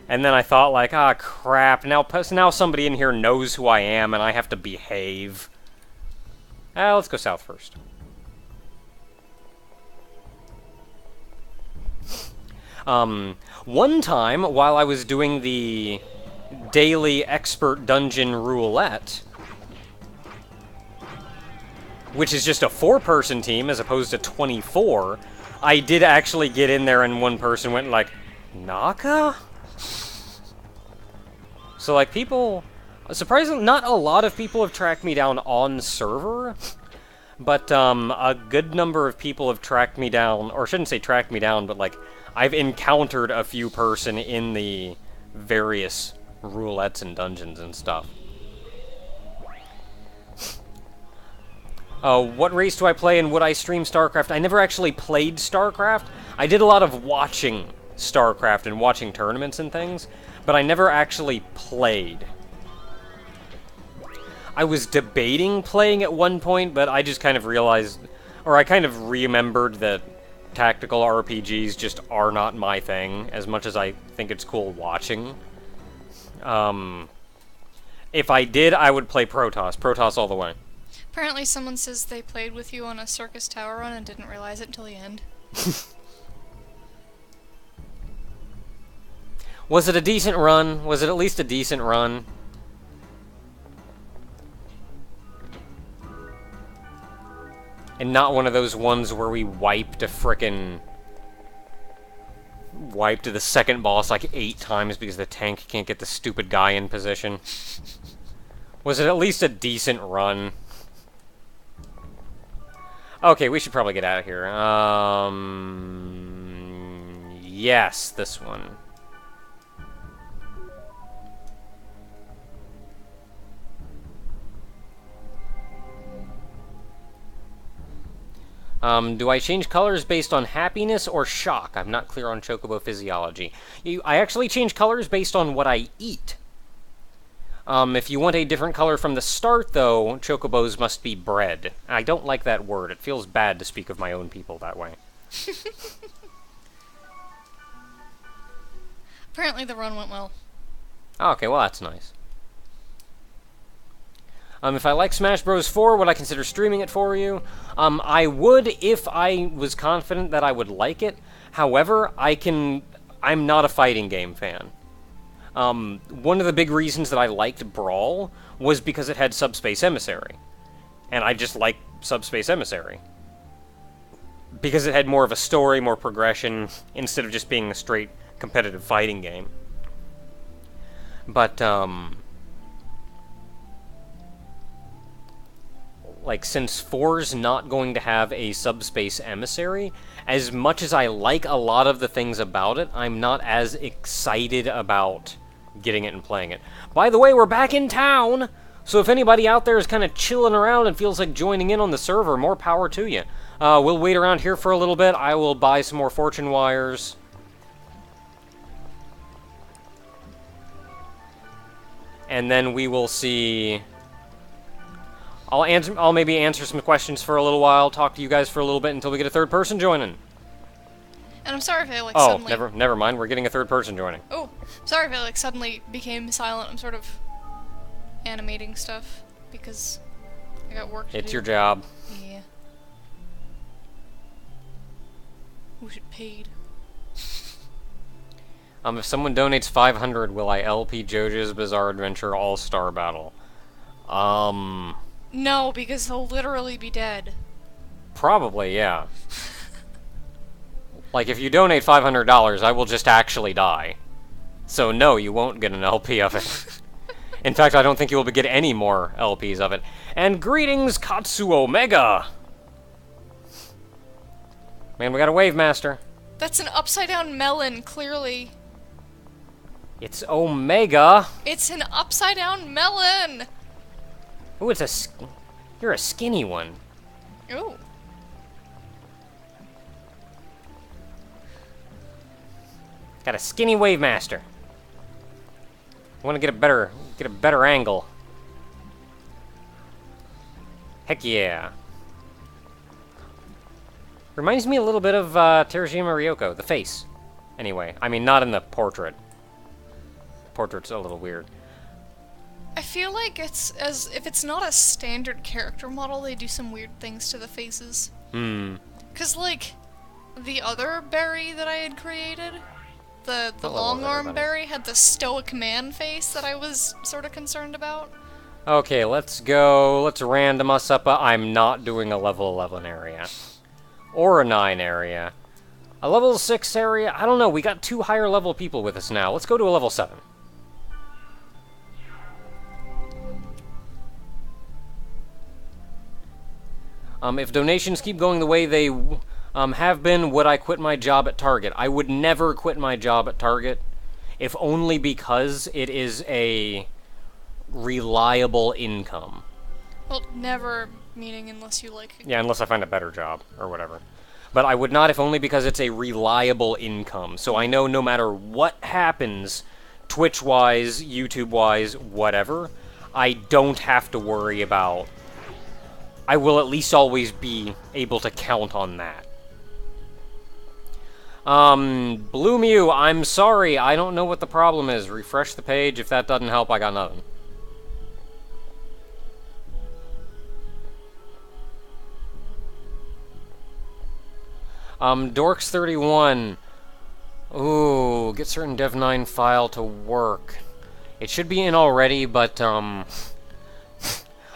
And then I thought, like, ah, crap, now somebody in here knows who I am and I have to behave. Let's go south first. One time, while I was doing the daily expert dungeon roulette, which is just a 4-person team as opposed to 24, I did actually get in there and one person went like, "Naka?" So, like, people... Surprisingly, not a lot of people have tracked me down on server, but, a good number of people have tracked me down, or I shouldn't say tracked me down, but, like, I've encountered a few person in the various roulettes and dungeons and stuff. What race do I play and would I stream StarCraft? I never actually played StarCraft. I did a lot of watching StarCraft and watching tournaments and things, but I never actually played. I was debating playing at one point, but I just kind of realized, or I kind of remembered that tactical RPGs just are not my thing, as much as I think it's cool watching. If I did, I would play Protoss. Protoss all the way. Apparently someone says they played with you on a Circus Tower run and didn't realize it until the end. Was it a decent run? Was it at least a decent run? And not one of those ones where we wiped the second boss like 8 times because the tank can't get the stupid guy in position. Was it at least a decent run? Okay, we should probably get out of here. Yes, this one. Do I change colors based on happiness or shock? I'm not clear on chocobo physiology. I actually change colors based on what I eat. If you want a different color from the start, though, chocobos must be bred. I don't like that word. It feels bad to speak of my own people that way. Apparently the run went well. Okay, well, that's nice. If I like Smash Bros. 4, would I consider streaming it for you? I would if I was confident that I would like it. However, I'm not a fighting game fan. One of the big reasons that I liked Brawl was because it had Subspace Emissary. And I just like Subspace Emissary. Because it had more of a story, more progression, instead of just being a straight competitive fighting game. But, like, since 4's not going to have a subspace emissary, as much as I like a lot of the things about it, I'm not as excited about getting it and playing it. By the way, we're back in town! So if anybody out there is kind of chilling around and feels like joining in on the server, more power to you. We'll wait around here for a little bit. I will buy some more fortune wires. And then we will see... I'll maybe answer some questions for a little while, talk to you guys for a little bit until we get a third person joining. And I'm sorry if I, like, oh, suddenly... never mind. We're getting a third person joining. Oh, sorry if I, like, suddenly became silent. I'm sort of animating stuff because I got work to do. It's your job. Yeah. Wish it paid. If someone donates 500, will I LP JoJo's Bizarre Adventure All-Star Battle? No, because he'll literally be dead. Probably, yeah. Like, if you donate $500, I will just actually die. So, no, you won't get an LP of it. In fact, I don't think you will get any more LPs of it. And greetings, Katsu Omega! Man, we got a Wave Master. That's an upside-down melon, clearly. It's Omega! It's an upside-down melon! Ooh, you're a skinny one. Ooh. Got a skinny Wave Master. I want to get a better angle. Heck yeah. Reminds me a little bit of Terajima Ryoko, the face. Anyway, I mean, not in the portrait. Portrait's a little weird. I feel like if it's not a standard character model, they do some weird things to the faces. Hmm. 'Cause, like, the other berry that I had created, the long arm berry, had the stoic man face that I was sort of concerned about. Okay, let's go. Let's random us up. I'm not doing a level 11 area. Or a 9 area. A level 6 area? I don't know. We got 2 higher level people with us now. Let's go to a level 7. If donations keep going the way they have been, would I quit my job at Target? I would never quit my job at Target, if only because it is a reliable income. Well, never meaning unless you, like... Yeah, unless I find a better job, or whatever. But I would not if only because it's a reliable income. So I know no matter what happens, Twitch-wise, YouTube-wise, whatever, I don't have to worry about... I will at least always be able to count on that. Blue Mew, I'm sorry, I don't know what the problem is. Refresh the page. If that doesn't help, I got nothing. Dorks31. Ooh, get certain dev9 file to work. It should be in already, but,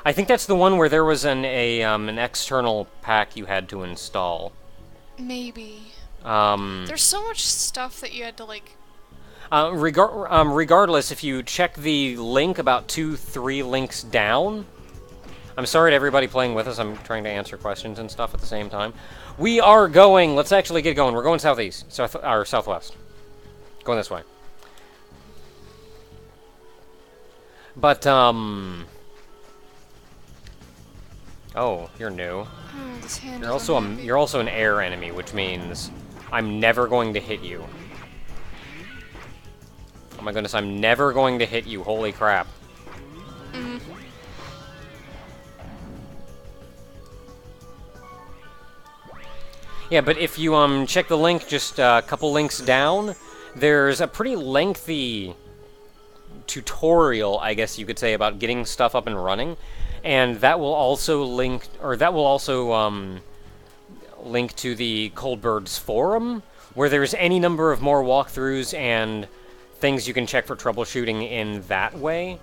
I think that's the one where there was an external pack you had to install. Maybe. There's so much stuff that you had to, like... regardless, if you check the link about 2-3 links down... I'm sorry to everybody playing with us, I'm trying to answer questions and stuff at the same time. We are going, let's actually get going. We're going southeast, or southwest. Going this way. But, oh, you're new. Oh, this hand You're also an air enemy, which means I'm never going to hit you. Oh my goodness, I'm never going to hit you. Holy crap. Yeah, but if you check the link just a couple links down, there's a pretty lengthy tutorial, I guess you could say, about getting stuff up and running. And that will also link to the Coldbird's forum, where there's any number of more walkthroughs and things you can check for troubleshooting in that way.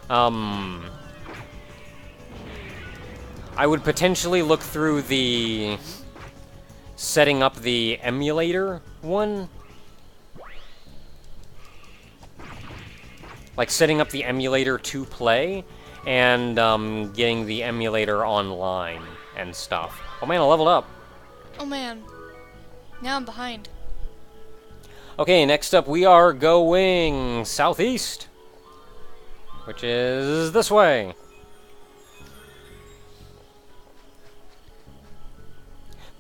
I would potentially look through the setting up the emulator one. Like setting up the emulator to play, and getting the emulator online and stuff. Oh man, I leveled up. Oh man. Now I'm behind. Okay, next up we are going southeast, which is this way.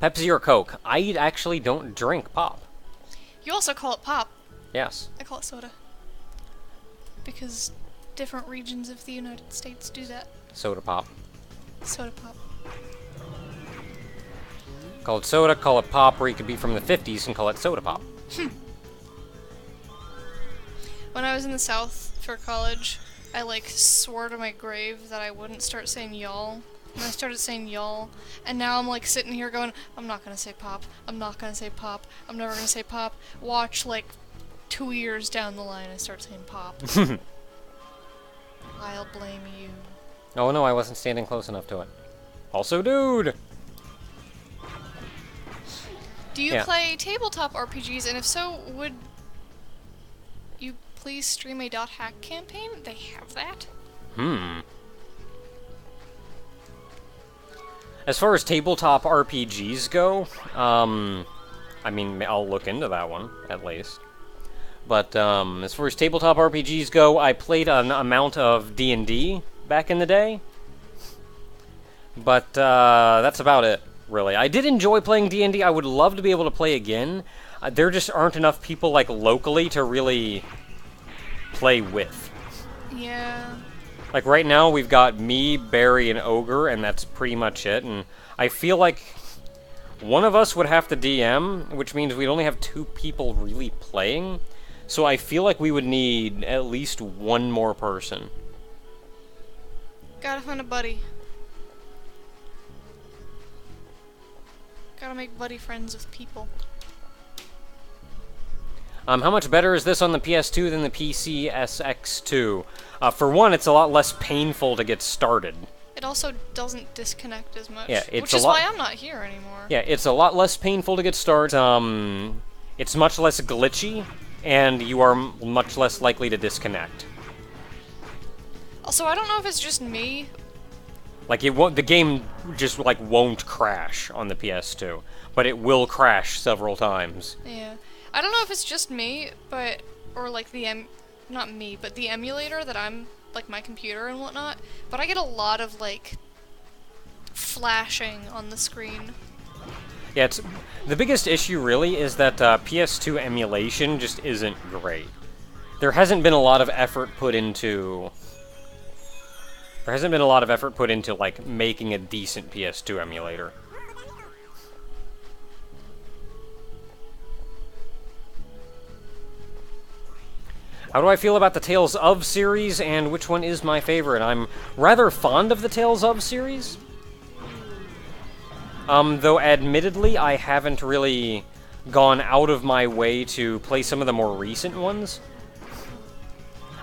Pepsi or Coke? I actually don't drink pop. You also call it pop. Yes. I call it soda. Because different regions of the United States do that. Soda pop. Soda pop. Call it soda, call it pop, or you could be from the 50s and call it soda pop. When I was in the South for college, I like swore to my grave that I wouldn't start saying y'all. And I started saying y'all, and now I'm like sitting here going, I'm not gonna say pop, I'm not gonna say pop, I'm never gonna say pop. Watch, like, 2 years down the line, I start saying pop. I'll blame you. Oh no, I wasn't standing close enough to it. Also, dude! Do you play tabletop RPGs, and if so, would you please stream a .hack campaign? They have that? As far as tabletop RPGs go, I mean, I'll look into that one, at least. But, as far as tabletop RPGs go, I played an amount of D&D back in the day. But, that's about it, really. I did enjoy playing D&D. I would love to be able to play again. There just aren't enough people, like, locally to really play with. Yeah. Like, right now, we've got me, Barry, and Ogre, and that's pretty much it. And I feel like one of us would have to DM, which means we'd only have 2 people really playing. So I feel like we would need at least one more person. Gotta find a buddy. Gotta make buddy friends with people. How much better is this on the PS2 than the PC SX2? For one, it's a lot less painful to get started. It also doesn't disconnect as much, Yeah, which is why I'm not here anymore. Yeah, it's a lot less painful to get started. It's much less glitchy, and you are much less likely to disconnect. Also, I don't know if it's just me. Like, it won't, the game just, like, won't crash on the PS2, but it will crash several times. Yeah. I don't know if it's just me, but, or like not me, but the emulator that I'm, like my computer and whatnot, but I get a lot of, like, flashing on the screen. Yeah, the biggest issue really is that PS2 emulation just isn't great. There hasn't been a lot of effort put into... like, making a decent PS2 emulator. How do I feel about the Tales of series, and which one is my favorite? I'm rather fond of the Tales of series. Though admittedly, I haven't really gone out of my way to play some of the more recent ones.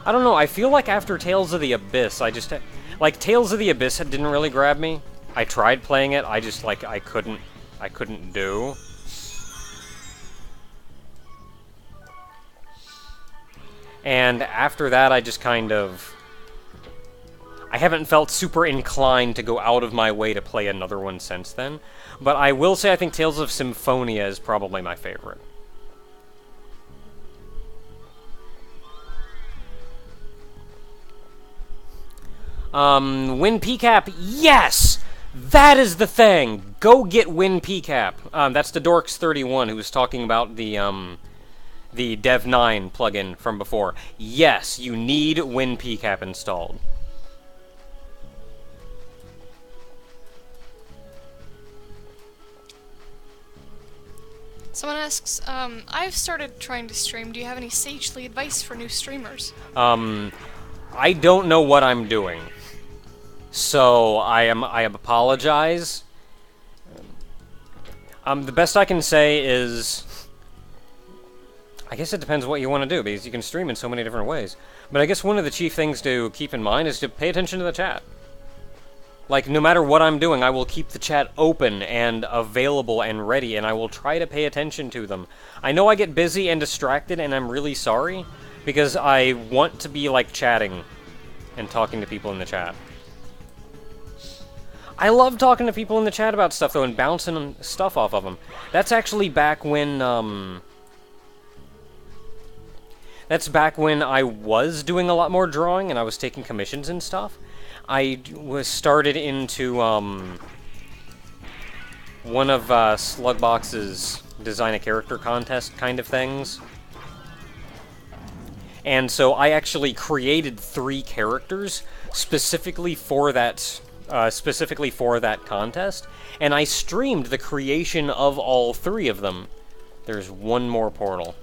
I don't know, I feel like after Tales of the Abyss, I just... Like, Tales of the Abyss didn't really grab me. I tried playing it, I just, like, I couldn't do. And after that, I just kind of... I haven't felt super inclined to go out of my way to play another one since then. But I will say I think Tales of Symphonia is probably my favorite. Win PCAP, yes! That is the thing! Go get Win PCAP. That's the Dorks31 who was talking about the Dev9 plugin from before. Yes, you need Win PCAP installed. Someone asks, I've started trying to stream. Do you have any sagely advice for new streamers? I don't know what I'm doing. So, I apologize. The best I can say is... I guess it depends what you want to do, because you can stream in so many different ways. But I guess one of the chief things to keep in mind is to pay attention to the chat. Like, no matter what I'm doing, I will keep the chat open and available and ready, and I will try to pay attention to them. I know I get busy and distracted, and I'm really sorry, because I want to be, like, chatting and talking to people in the chat. I love talking to people in the chat about stuff, though, and bouncing stuff off of them. That's actually back when, That's back when I was doing a lot more drawing, and I was taking commissions and stuff. I was started into, one of, Slugbox's design a character contest kind of things. And so I actually created 3 characters specifically for that contest, and I streamed the creation of all 3 of them. There's one more portal.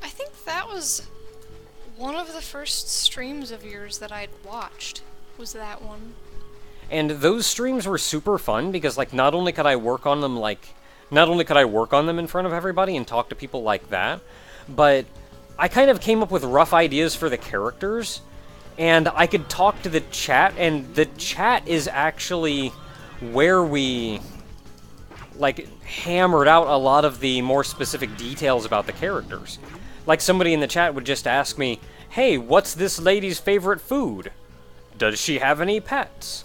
I think that was one of the first streams of yours that I'd watched, was that one. And those streams were super fun because, like, not only could I work on them in front of everybody and talk to people like that, but I kind of came up with rough ideas for the characters, and I could talk to the chat, and the chat is actually where we, like, hammered out a lot of the more specific details about the characters. Like, somebody in the chat would just ask me, hey, what's this lady's favorite food? Does she have any pets?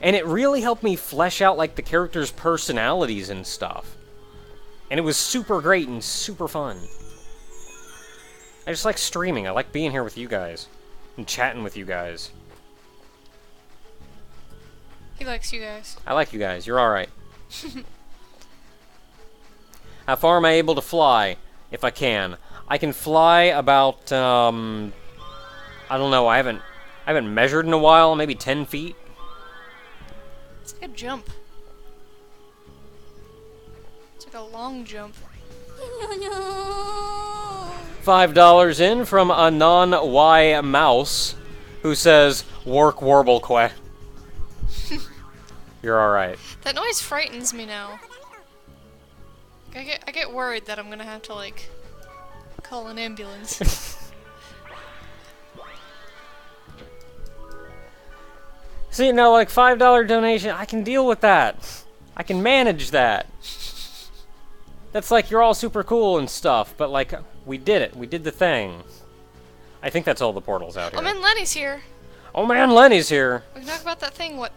And it really helped me flesh out, like, the characters' personalities and stuff. And it was super great and super fun. I just like streaming. I like being here with you guys. And chatting with you guys. He likes you guys. I like you guys. You're alright. How far am I able to fly? If I can. I can fly about, I don't know, I haven't measured in a while, maybe 10 feet. It's like a jump. It's like a long jump. $5 in from a non-Y mouse who says, "Work Warbleque." You're alright. That noise frightens me now. I get worried that I'm gonna have to, like, call an ambulance. See, no, like, $5 donation, I can deal with that. I can manage that. That's like, you're all super cool and stuff, but, like, we did it. We did the thing. I think that's all the portals out here. Oh man, Lenny's here! Oh man, Lenny's here! We can talk about that thing. What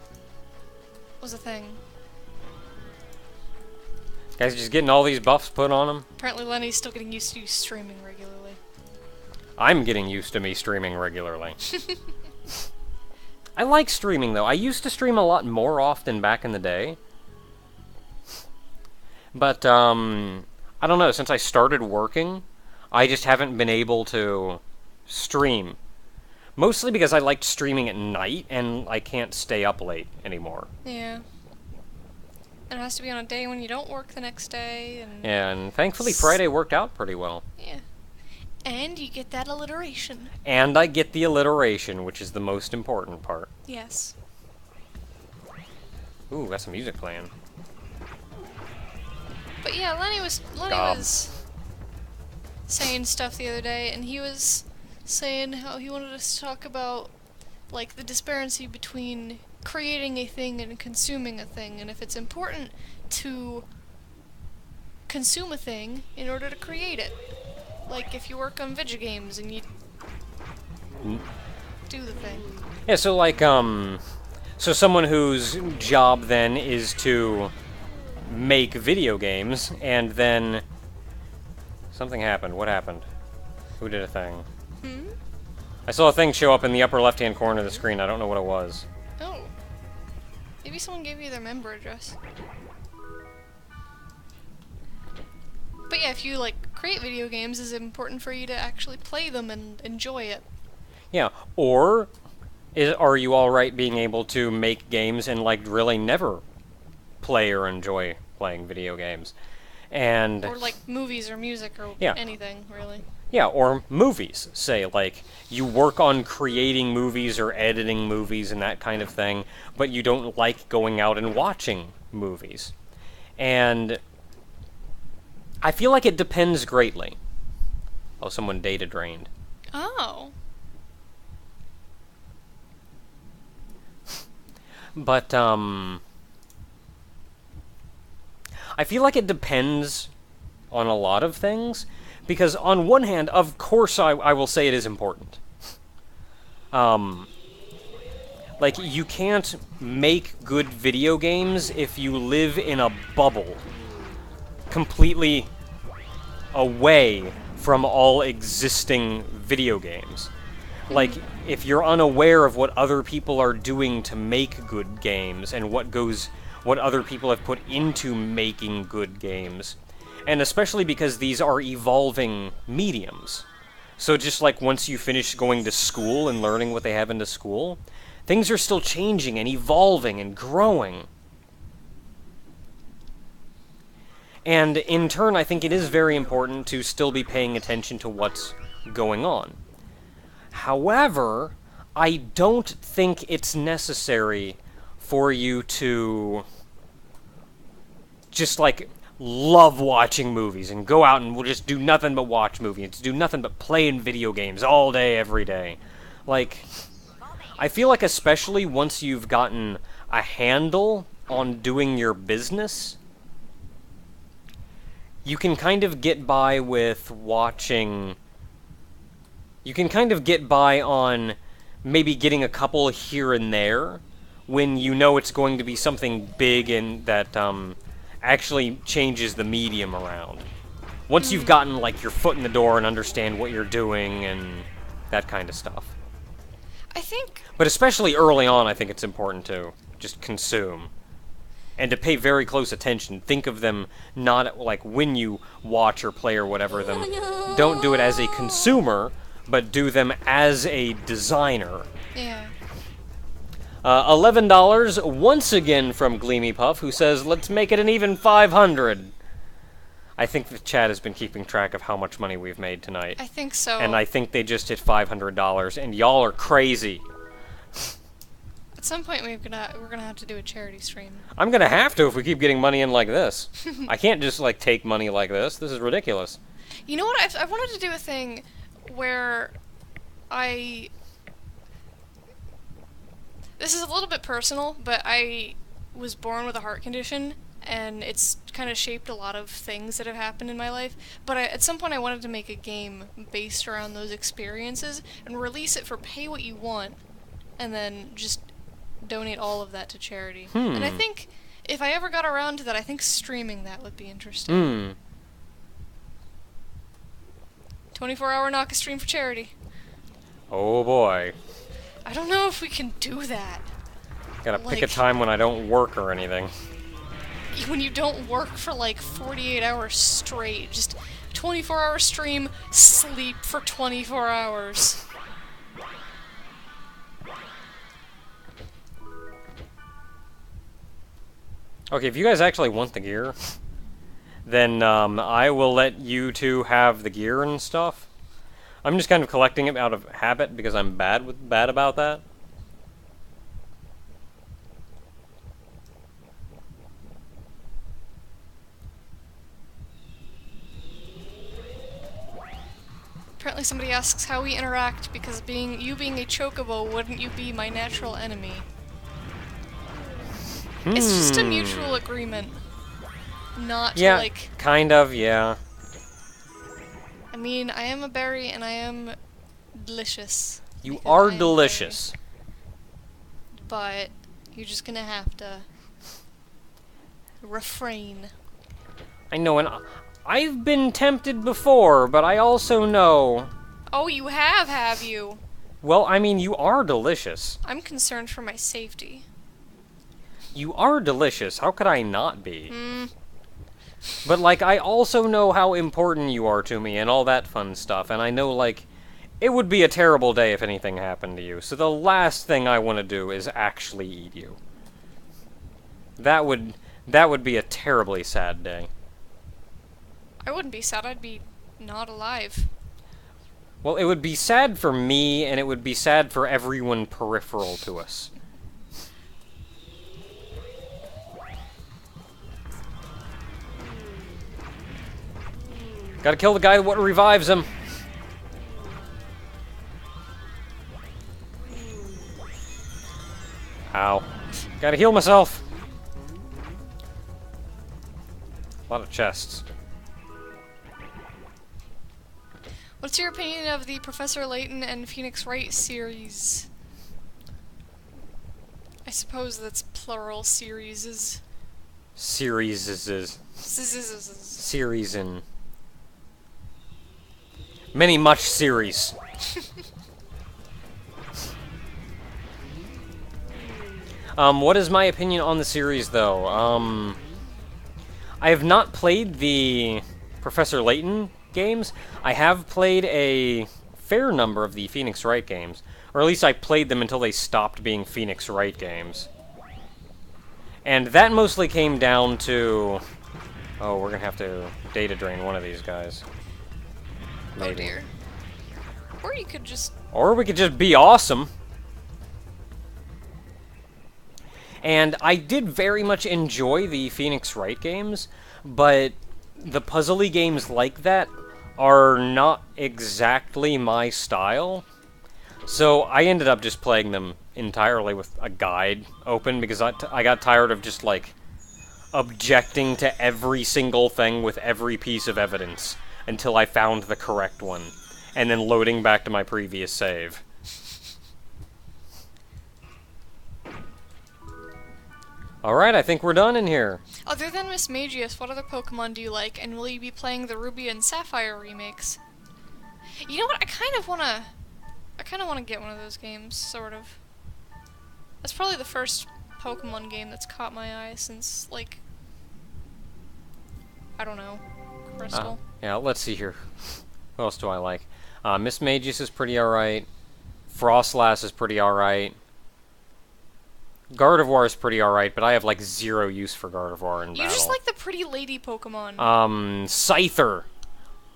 was the thing? Guys just getting all these buffs put on him. Apparently Lenny's still getting used to you streaming regularly. I'm getting used to me streaming regularly. I like streaming, though. I used to stream a lot more often back in the day. But, I don't know, since I started working, I just haven't been able to stream. Mostly because I liked streaming at night, and I can't stay up late anymore. Yeah. And it has to be on a day when you don't work the next day, and... Yeah, and thankfully Friday worked out pretty well. Yeah. And you get that alliteration. And I get the alliteration, which is the most important part. Yes. Ooh, got some music playing. But yeah, Lenny was saying stuff the other day, and he was saying how he wanted us to talk about, like, the disparity between creating a thing and consuming a thing, and if it's important to consume a thing in order to create it. Like, if you work on video games and you do the thing. Yeah, so, like, so someone whose job then is to make video games, and then something happened. What happened? Who did a thing? I saw a thing show up in the upper left-hand corner of the screen. I don't know what it was. Oh. Maybe someone gave you their member address. But yeah, if you, like, create video games, it's important for you to actually play them and enjoy it. Yeah, or are you alright being able to make games and, like, really never play or enjoy playing video games? And... Or, like, movies or music or anything, really. Yeah, or movies, say, like, you work on creating movies or editing movies and that kind of thing, but you don't like going out and watching movies. And I feel like it depends greatly. Oh, someone data drained. Oh. But, I feel like it depends on a lot of things, because on one hand, of course I will say it is important. Like, you can't make good video games if you live in a bubble, completely away from all existing video games. Like, if you're unaware of what other people are doing to make good games, and what other people have put into making good games, and especially because these are evolving mediums. So just like once you finish going to school and learning what they have into school, things are still changing and evolving and growing. And in turn, I think it is very important to still be paying attention to what's going on. However, I don't think it's necessary for you to just, like, love watching movies and go out and we'll just do nothing but watch movies and do nothing but play in video games all day, every day. Like, I feel like especially once you've gotten a handle on doing your business, you can kind of get by with watching... You can kind of get by on maybe getting a couple here and there when you know it's going to be something big and that actually changes the medium around. Once you've gotten, like, your foot in the door and understand what you're doing and that kind of stuff. I think... But especially early on, I think it's important to just consume. And to pay very close attention. Think of them not, like, when you watch or play or whatever them. Don't do it as a consumer, but do them as a designer. Yeah. $11 once again from Gleamy Puff, who says, let's make it an even 500. I think the chat has been keeping track of how much money we've made tonight. I think so. And I think they just hit $500, and y'all are crazy. At some point we're gonna have to do a charity stream. I'm gonna have to if we keep getting money in like this. I can't just, like, take money like this. This is ridiculous. You know what? I wanted to do a thing where this is a little bit personal, but I was born with a heart condition, and it's kind of shaped a lot of things that have happened in my life. But at some point I wanted to make a game based around those experiences and release it for pay what you want, and then just donate all of that to charity. And I think if I ever got around to that, I think streaming that would be interesting. 24-hour Naka stream for charity. Oh boy. I don't know if we can do that. Gotta pick a time when I don't work or anything. When you don't work for like 48 hours straight, just 24-hour stream, sleep for 24 hours. Okay, if you guys actually want the gear, then I will let you two have the gear and stuff. I'm just kind of collecting it out of habit because I'm bad about that. Apparently somebody asks how we interact because you being a chocobo, wouldn't you be my natural enemy? It's just a mutual agreement. Not to, like... kind of, yeah. I mean, I am a berry and I am delicious. You are delicious. But you're just gonna have to refrain. I know, and I've been tempted before, but I also know... Oh, you have you? Well, I mean, you are delicious. I'm concerned for my safety. You are delicious. How could I not be? But, like, I also know how important you are to me and all that fun stuff, and I know, like, it would be a terrible day if anything happened to you, so the last thing I want to do is actually eat you. That would be a terribly sad day. I wouldn't be sad, I'd be not alive. Well, it would be sad for me, and it would be sad for everyone peripheral to us. Gotta kill the guy that revives him. Ow. Gotta heal myself. A lot of chests. What's your opinion of the Professor Layton and Phoenix Wright series? I suppose that's plural series. Series and many much series. What is my opinion on the series, though? I have not played the Professor Layton games. I have played a fair number of the Phoenix Wright games. Or at least I played them until they stopped being Phoenix Wright games. And that mostly came down to... Oh, we're gonna have to data drain one of these guys. Maybe. Oh dear. Or you could just... Or we could just be awesome. And I did very much enjoy the Phoenix Wright games, but the puzzly games like that are not exactly my style. So I ended up just playing them entirely with a guide open, because I got tired of just, like, objecting to every single thing with every piece of evidence until I found the correct one, and then loading back to my previous save. Alright, I think we're done in here. Other than Miss Magius, what other Pokemon do you like, and will you be playing the Ruby and Sapphire remakes? You know what, I kind of wanna get one of those games, sort of. That's probably the first Pokemon game that's caught my eye since, like... I don't know. Crystal. Yeah, let's see here. What else do I like? Miss Magius is pretty alright. Frostlass is pretty alright. Gardevoir is pretty alright, but I have, like, zero use for Gardevoir in battle. You just like the pretty lady Pokemon. Scyther.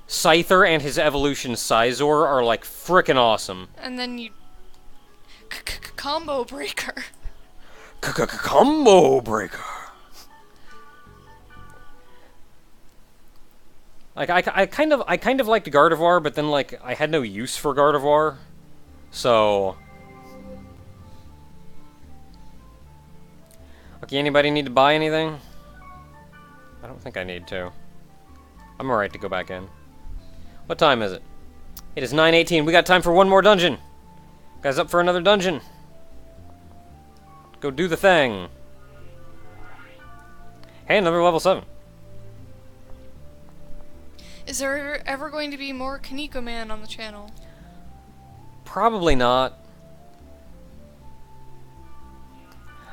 Scyther and his evolution Scizor are, like, frickin' awesome. And then you... Combo Breaker. Combo Breaker. Like, I kind of liked Gardevoir, but then, like, I had no use for Gardevoir. So... Okay, anybody need to buy anything? I don't think I need to. I'm alright to go back in. What time is it? It is 9:18. We got time for one more dungeon. Guys, up for another dungeon. Go do the thing. Hey, another level 7. Is there ever going to be more Kaneko Man on the channel? Probably not.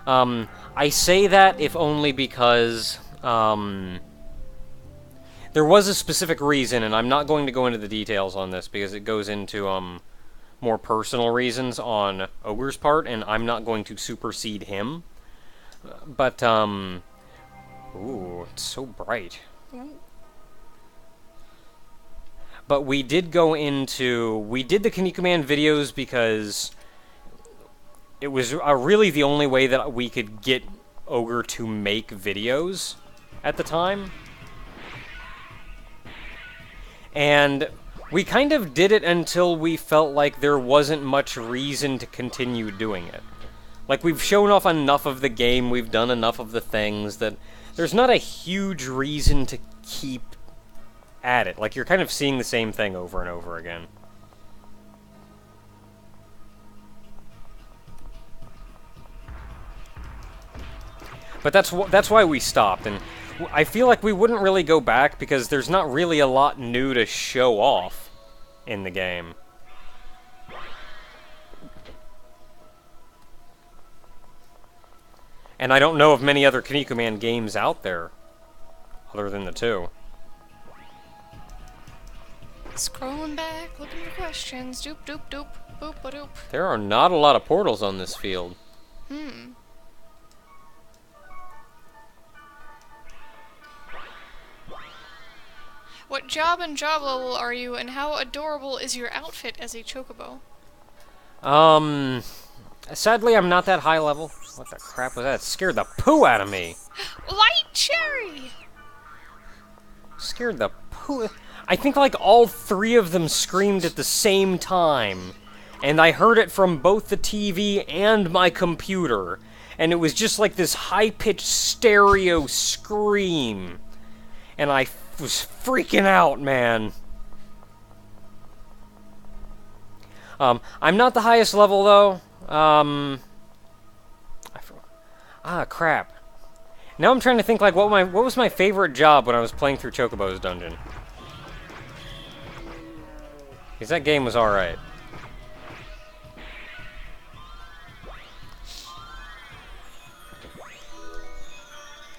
I say that if only because, there was a specific reason, and I'm not going to go into the details on this because it goes into, more personal reasons on Ogre's part, and I'm not going to supersede him. But, ooh, it's so bright. But we did go into... We did the Kaneko Man videos because it was really the only way that we could get Ogre to make videos at the time. And we kind of did it until we felt like there wasn't much reason to continue doing it. Like, we've shown off enough of the game, we've done enough of the things, that there's not a huge reason to keep at it. Like, you're kind of seeing the same thing over and over again. But that's why we stopped, and I feel like we wouldn't really go back because there's not really a lot new to show off in the game. And I don't know of many other Kaneko Man games out there, other than the two. Scrolling back, looking for questions. Doop, doop, doop, boop, ba doop. There are not a lot of portals on this field. What job and job level are you, and how adorable is your outfit as a chocobo? Sadly, I'm not that high level. What the crap was that? It scared the poo out of me. Light cherry! Scared the poo... I think, like, all three of them screamed at the same time. And I heard it from both the TV and my computer. And it was just like this high-pitched stereo scream. And I was freaking out, man. I'm not the highest level, though. Ah, crap. Now I'm trying to think, like, what was my favorite job when I was playing through Chocobo's dungeon? Because that game was alright.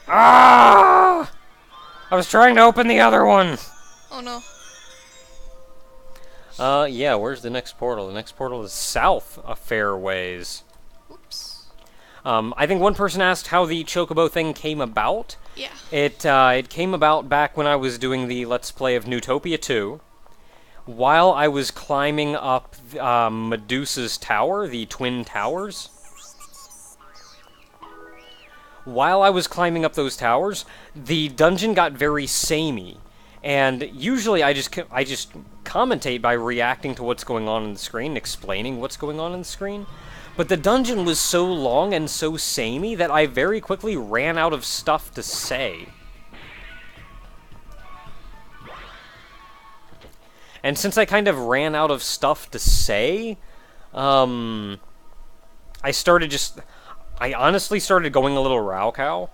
Ah! I was trying to open the other one! Oh no. Yeah, where's the next portal? The next portal is south a fair ways. Oops. I think one person asked how the Chocobo thing came about. Yeah. It came about back when I was doing the Let's Play of Newtopia 2. While I was climbing up Medusa's tower, the Twin Towers. While I was climbing up those towers, the dungeon got very samey. And usually I just commentate by reacting to what's going on the screen, explaining what's going on the screen. But the dungeon was so long and so samey that I very quickly ran out of stuff to say. And since I kind of ran out of stuff to say, I honestly started going a little Raucow.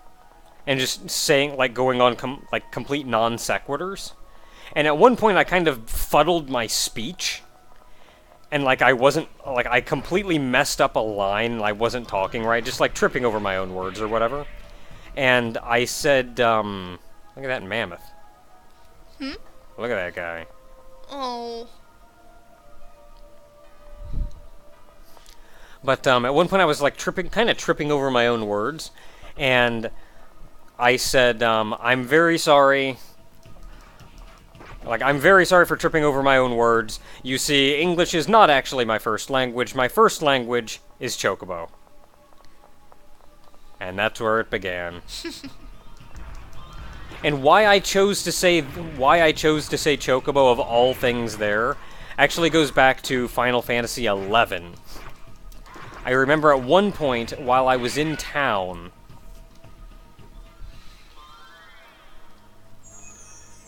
And just saying, like, going on, complete non-sequiturs. And at one point, I kind of fuddled my speech. And, like, I completely messed up a line, and I wasn't talking right, just, like, tripping over my own words or whatever. And I said, look at that mammoth. Hmm? Look at that guy. Oh. But, at one point, I was, like, kind of tripping over my own words. And I said, I'm very sorry. Like, I'm very sorry for tripping over my own words. You see, English is not actually my first language. My first language is Chocobo. And that's where it began. And why I chose to say Chocobo of all things there actually goes back to Final Fantasy XI. I remember at one point while I was in town,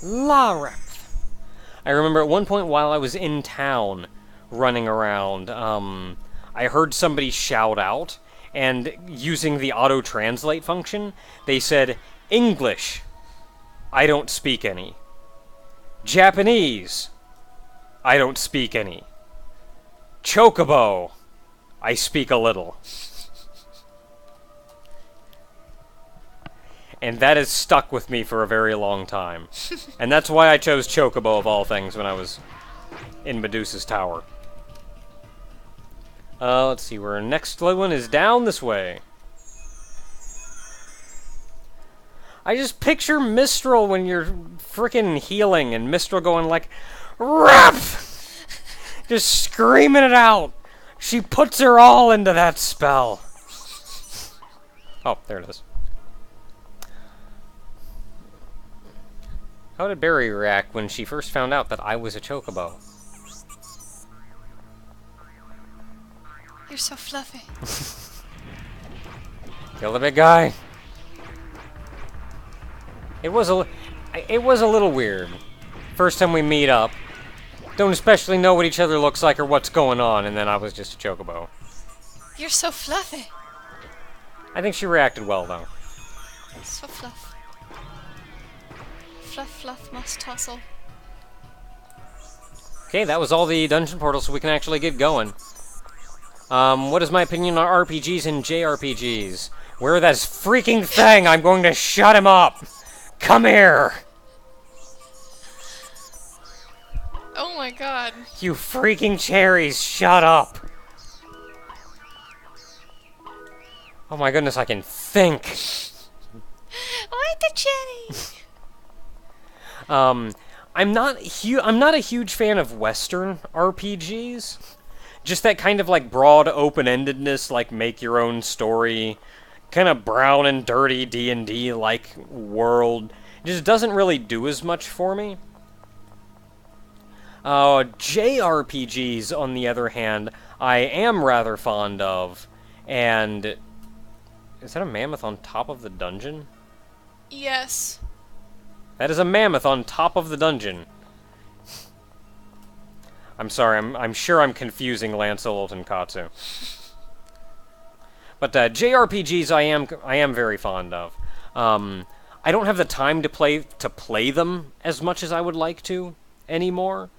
I remember at one point while I was in town, running around, I heard somebody shout out, and using the auto-translate function, they said, English, I don't speak any. Japanese, I don't speak any. Chocobo, I speak a little. And that has stuck with me for a very long time. And that's why I chose Chocobo of all things when I was in Medusa's tower. Let's see, where our next one is down this way. I just picture Mistral when you're frickin' healing, and Mistral going like, RAP! Just screaming it out! She puts her all into that spell! Oh, there it is. How did Barry react when she first found out that I was a Chocobo? You're so fluffy. Kill the big guy. It was a little weird. First time we meet up, don't especially know what each other looks like or what's going on, and then I was just a Chocobo. You're so fluffy. I think she reacted well, though. So fluff. Fluff, fluff, must tussle. Okay, that was all the dungeon portals, so we can actually get going. What is my opinion on RPGs and JRPGs? Where that freaking thing? I'm going to shut him up! Come here! Oh my god. You freaking cherries, shut up! Oh my goodness, I can think! Why the cherry? I'm not a huge fan of Western RPGs. Just that kind of, like, broad open-endedness, like, make your own story, kind of brown and dirty D&D-like world. It just doesn't really do as much for me. JRPGs, on the other hand, I am rather fond of, and... Is that a mammoth on top of the dungeon? Yes. That is a mammoth on top of the dungeon. I'm sorry, I'm sure I'm confusing Lancelot and Katsu. But JRPGs I am very fond of. I don't have the time to play them as much as I would like to anymore.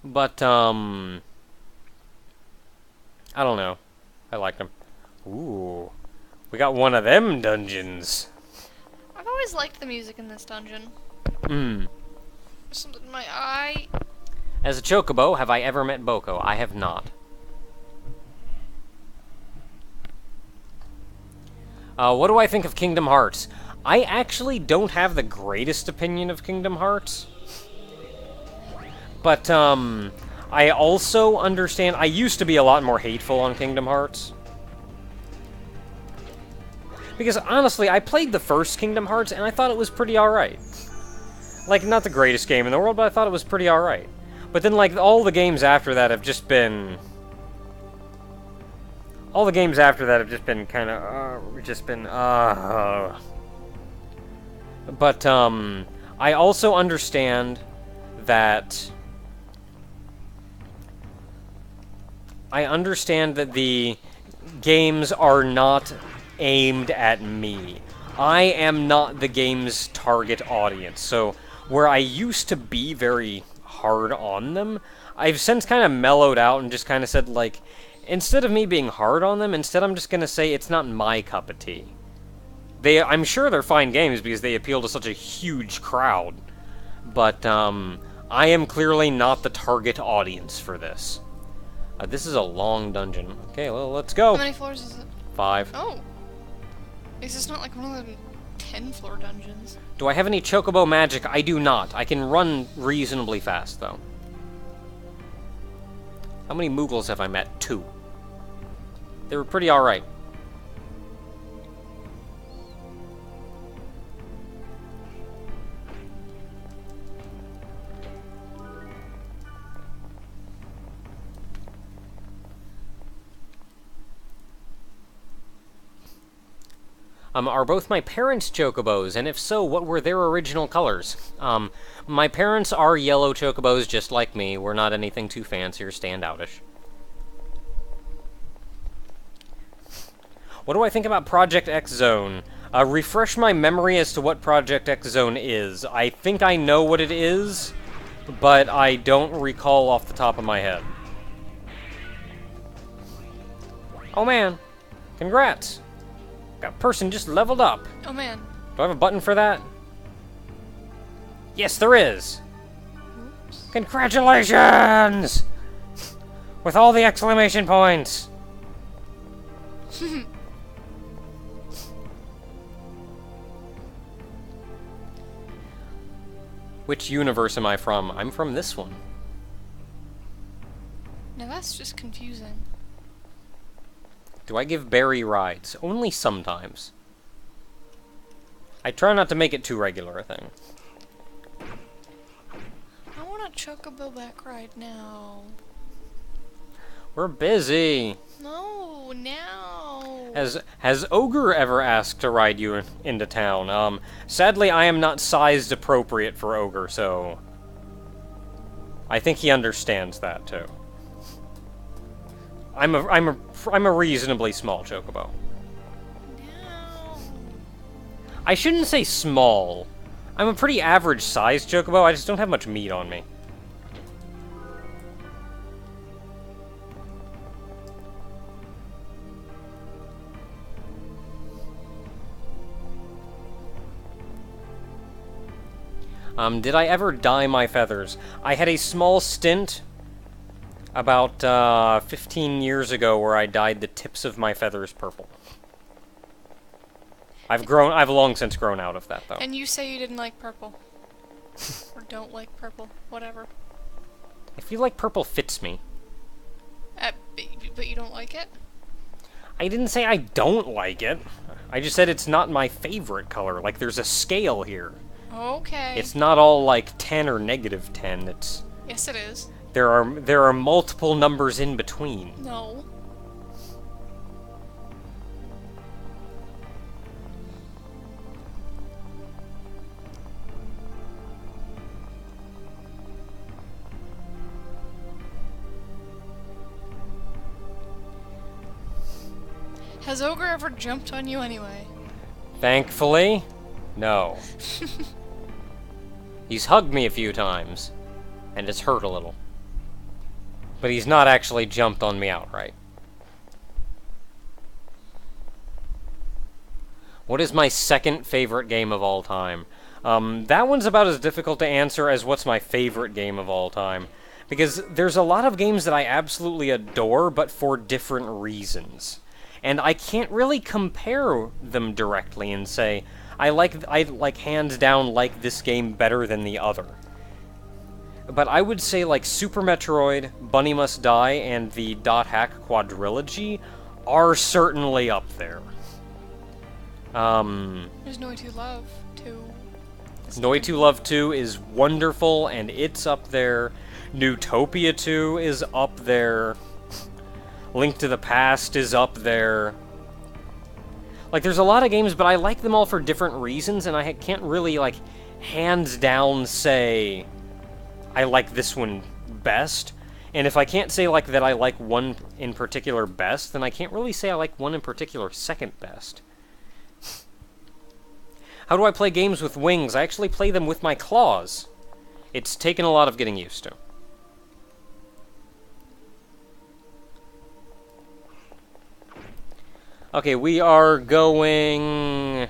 But I don't know. I like them. Ooh. We got one of them dungeons. I've always liked the music in this dungeon. Something in my eye. As a chocobo, have I ever met Boko? I have not. What do I think of Kingdom Hearts? I actually don't have the greatest opinion of Kingdom Hearts. But, I also understand... I used to be a lot more hateful on Kingdom Hearts. Because, honestly, I played the first Kingdom Hearts, and I thought it was pretty alright. Like, not the greatest game in the world, but I thought it was pretty alright. But then, like, all the games after that have just been... All the games after that have just been kind of, But, I also understand that... I understand that the games are not aimed at me. I am not the game's target audience, so where I used to be very hard on them, I've since kind of mellowed out and just kind of said, like, instead of me being hard on them, instead I'm just going to say it's not my cup of tea. I'm sure they're fine games because they appeal to such a huge crowd, but I am clearly not the target audience for this. This is a long dungeon. Okay, well, let's go. How many floors is it? 5. Oh. Is this not like one of the 10-floor dungeons? Do I have any chocobo magic? I do not. I can run reasonably fast, though. How many Moogles have I met? 2. They were pretty alright. Are both my parents chocobos? And if so, what were their original colors? My parents are yellow chocobos just like me. We're not anything too fancy or standoutish. What do I think about Project X Zone? Refresh my memory as to what Project X Zone is. I think I know what it is, but I don't recall off the top of my head. Oh man, congrats! Got a person just leveled up. Oh man. Do I have a button for that? Yes, there is! Oops. Congratulations! With all the exclamation points! Which universe am I from? I'm from this one. Now that's just confusing. Do I give Barry rides? Only sometimes. I try not to make it too regular a thing. I want a chocobo back ride now. We're busy. No, now. Has Ogre ever asked to ride you into town? Sadly, I am not sized appropriate for Ogre, so I think he understands that too. I'm a reasonably small chocobo. No. I shouldn't say small. I'm a pretty average sized chocobo. I just don't have much meat on me. Did I ever dye my feathers? I had a small stint about 15 years ago where I dyed the tips of my feathers purple. I've long since grown out of that, though. And you say you didn't like purple. Or don't like purple. Whatever. I feel like purple fits me. But you don't like it? I didn't say I don't like it. I just said it's not my favorite color. Like, there's a scale here. Okay. It's not all, like, 10 or negative 10. It's... Yes, it is. There are multiple numbers in between. No. Has Ogre ever jumped on you anyway? Thankfully, no. He's hugged me a few times, and it's hurt a little. But he's not actually jumped on me outright. What is my second favorite game of all time? That one's about as difficult to answer as what's my favorite game of all time. Because there's a lot of games that I absolutely adore, but for different reasons. And I can't really compare them directly and say, I like hands down like this game better than the other. But I would say like Super Metroid, Bunny Must Die, and the Dot Hack quadrilogy are certainly up there. There's No Way to Love 2. No Way to Love 2 is wonderful, and it's up there. Newtopia 2 is up there. Link to the Past is up there. Like, there's a lot of games, but I like them all for different reasons, and I can't really, like, hands down say I like this one best. And if I can't say, like, that I like one in particular best, then I can't really say I like one in particular second best. How do I play games with wings? I actually play them with my claws. It's taken a lot of getting used to. Okay, we are going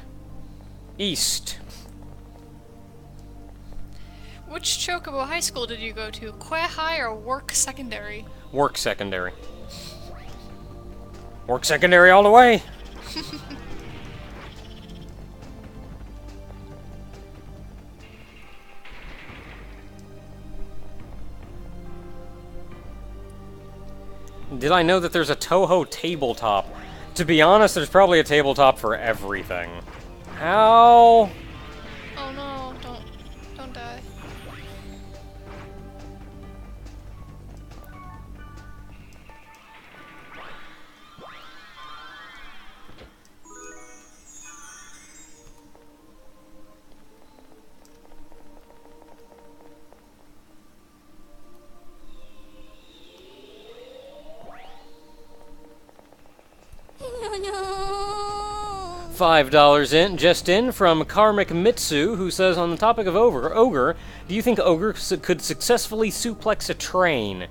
east. Which Chocobo High School did you go to? Quay High or Work Secondary? Work Secondary. Work Secondary all the way! Did I know that there's a Toho tabletop? To be honest, there's probably a tabletop for everything. How? Oh no, don't die. $5 in, just in, from Karmic Mitsu, who says, on the topic of Ogre, do you think Ogre could successfully suplex a train?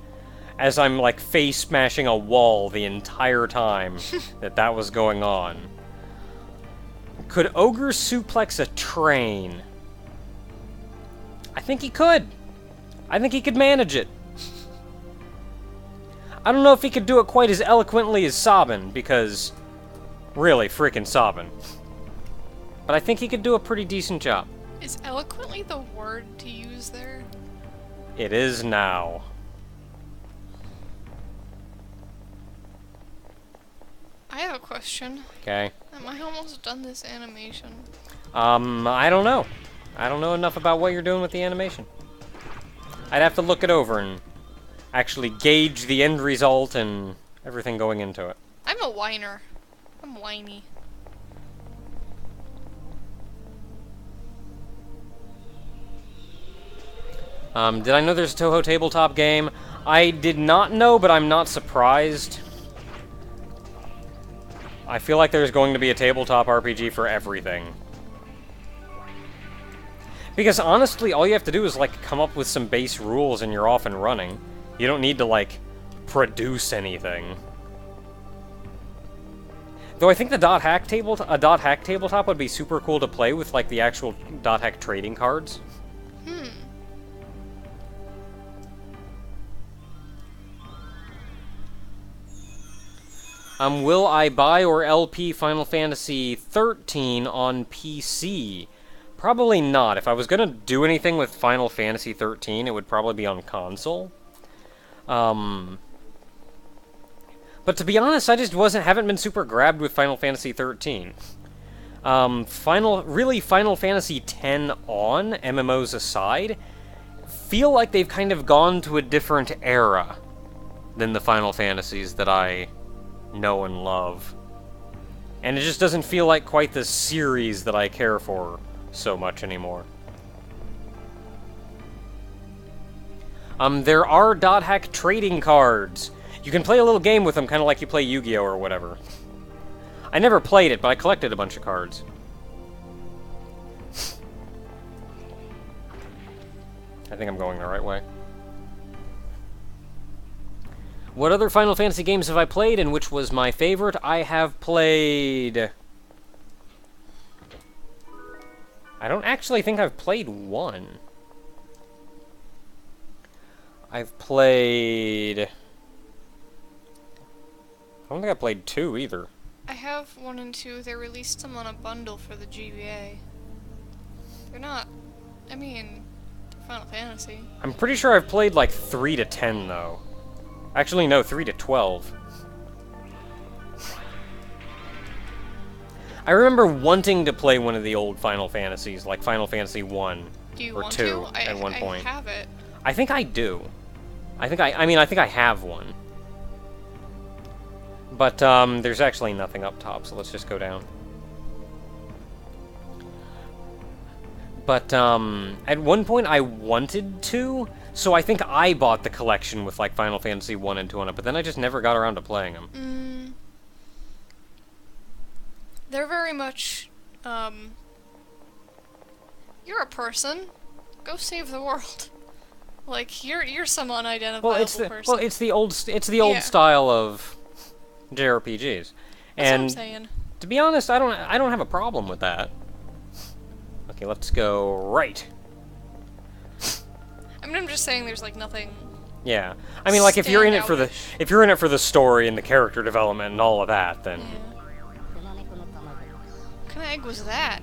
As I'm, like, face-smashing a wall the entire time that was going on. Could Ogre suplex a train? I think he could. I think he could manage it. I don't know if he could do it quite as eloquently as Sabin, because... really freaking Sabin. But I think he could do a pretty decent job. Is eloquently the word to use there? It is now. I have a question. Okay. Am I almost done this animation? I don't know. I don't know enough about what you're doing with the animation. I'd have to look it over and actually gauge the end result and everything going into it. I'm a whiner. I'm whiny. Did I know there's a Toho tabletop game? I did not know, but I'm not surprised. I feel like there's going to be a tabletop RPG for everything. Because honestly, all you have to do is, like, come up with some base rules and you're off and running. You don't need to, like, produce anything. Though I think the dot hack tabletop would be super cool to play with, like, the actual dot hack trading cards. Will I buy or LP Final Fantasy 13 on PC? Probably not. If I was gonna do anything with Final Fantasy 13, it would probably be on console. But to be honest, I just haven't been super grabbed with Final Fantasy 13. Final Fantasy 10 on, MMOs aside, feel like they've kind of gone to a different era than the Final Fantasies that I know and love. And it just doesn't feel like quite the series that I care for so much anymore. There are dot hack trading cards. You can play a little game with them, kind of like you play Yu-Gi-Oh! Or whatever. I never played it, but I collected a bunch of cards. I think I'm going the right way. What other Final Fantasy games have I played, and which was my favorite? I have played... I don't actually think I've played one. I've played... I don't think I played 2 either. I have 1 and 2. They released them on a bundle for the GBA. They're not... I mean... they're Final Fantasy. I'm pretty sure I've played like 3 to 10 though. Actually, no, 3 to 12. I remember wanting to play one of the old Final Fantasies, like Final Fantasy 1 or 2 at one point. I have it. I think I do. I think I have one. But there's actually nothing up top, so let's just go down. But at one point I wanted to, so I think I bought the collection with like Final Fantasy 1 and 2 on it, but then I just never got around to playing them. They're very much, you're a person. Go save the world. Like you're some unidentifiable person. Well, it's the old style of JRPGs. That's what I'm saying. To be honest, I don't have a problem with that. Okay, let's go right. I mean, I'm just saying there's like nothing. Yeah. I mean, like if you're in it for the story and the character development and all of that, then What kind of egg was that?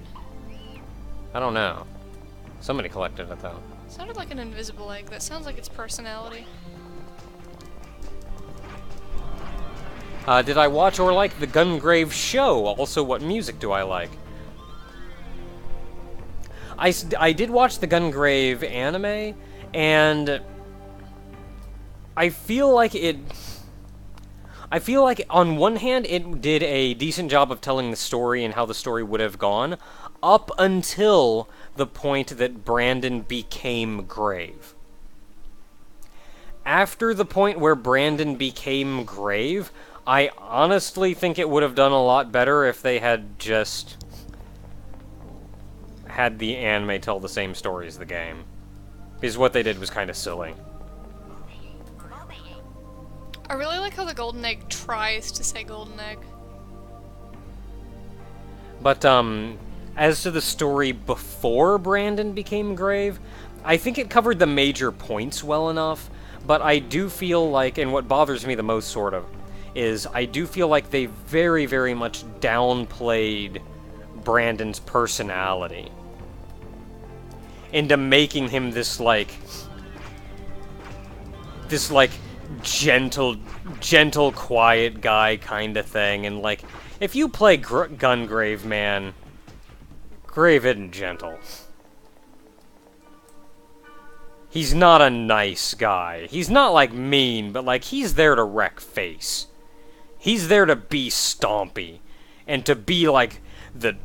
I don't know. Somebody collected it though. Sounded like an invisible egg. That sounds like its personality. Did I watch or like the Gungrave show? Also, what music do I like? I did watch the Gungrave anime, and I feel like on one hand it did a decent job of telling the story and how the story would have gone, up until the point that Brandon became Grave. After the point where Brandon became Grave, I honestly think it would have done a lot better if they had just had the anime tell the same story as the game. Because what they did was kind of silly. I really like how the golden egg tries to say golden egg. But, as to the story before Brandon became Grave, I think it covered the major points well enough, but I do feel like, and what bothers me the most, sort of, is I do feel like they very, very much downplayed Brandon's personality into making him this, like, gentle, quiet guy kind of thing, and, like, if you play Gungrave, man, Grave isn't gentle. He's not a nice guy. He's not, like, mean, but, like, he's there to wreck face. He's there to be stompy, and to be, like, the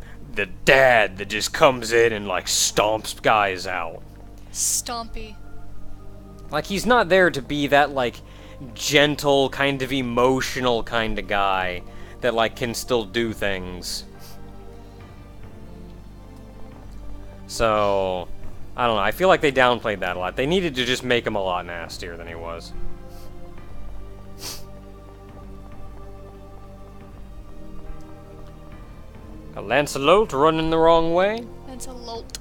dad that just comes in and, like, stomps guys out. Stompy. Like, he's not there to be that, like, gentle, kind of emotional kind of guy that, like, can still do things. So, I don't know, I feel like they downplayed that a lot. They needed to just make him a lot nastier than he was. A Lancelot running the wrong way. Lancelot.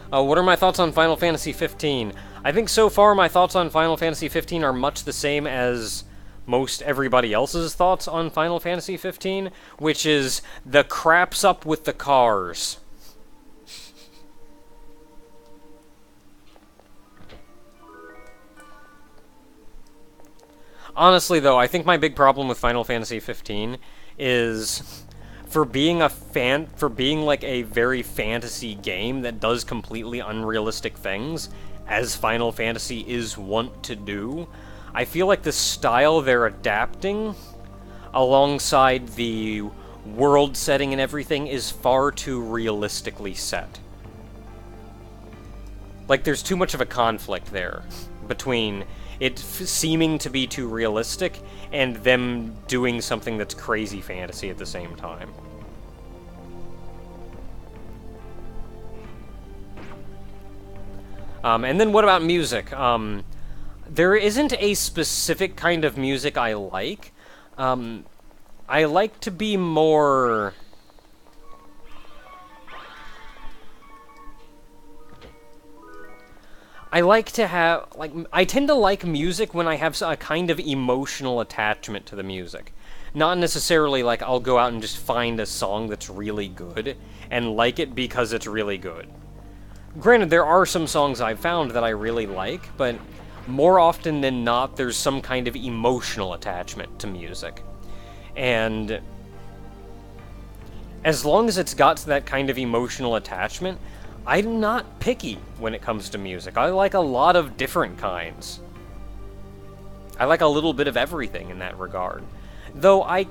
What are my thoughts on Final Fantasy 15? I think so far my thoughts on Final Fantasy 15 are much the same as most everybody else's thoughts on Final Fantasy 15, which is the crap's up with the cars. Honestly, though, I think my big problem with Final Fantasy 15 is for being like a very fantasy game that does completely unrealistic things, as Final Fantasy is wont to do. I feel like the style they're adapting, alongside the world setting and everything, is far too realistically set. Like, there's too much of a conflict there between it seeming to be too realistic, and them doing something that's crazy fantasy at the same time. And then what about music? There isn't a specific kind of music I like. I like to be more... I like to have, like, I tend to like music when I have a kind of emotional attachment to the music. Not necessarily like I'll go out and just find a song that's really good and like it because it's really good. Granted, there are some songs I've found that I really like, but more often than not, there's some kind of emotional attachment to music. And as long as it's got that kind of emotional attachment, I'm not picky when it comes to music. I like a lot of different kinds. I like a little bit of everything in that regard. Though I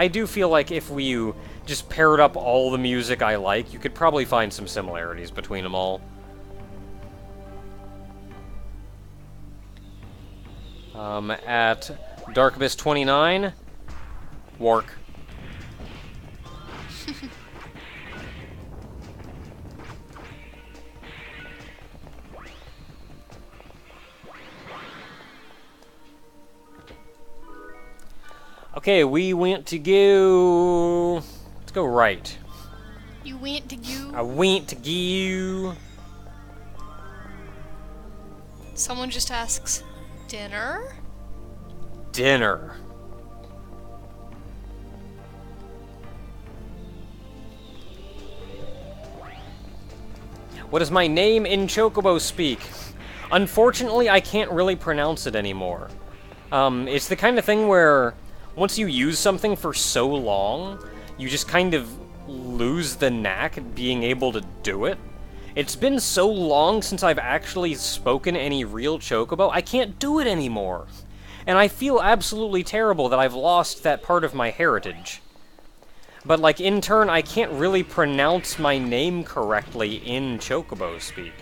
do feel like if you just paired up all the music I like, you could probably find some similarities between them all. At Dark Abyss 29, Wark. Okay, we went to go... Let's go right. You went to go? I went to go... Someone just asks, dinner? Dinner. What is my name in Chocobo speak? Unfortunately, I can't really pronounce it anymore. It's the kind of thing where... once you use something for so long, you just kind of lose the knack at being able to do it. It's been so long since I've actually spoken any real Chocobo, I can't do it anymore. And I feel absolutely terrible that I've lost that part of my heritage. But, like, in turn, I can't really pronounce my name correctly in Chocobo speak.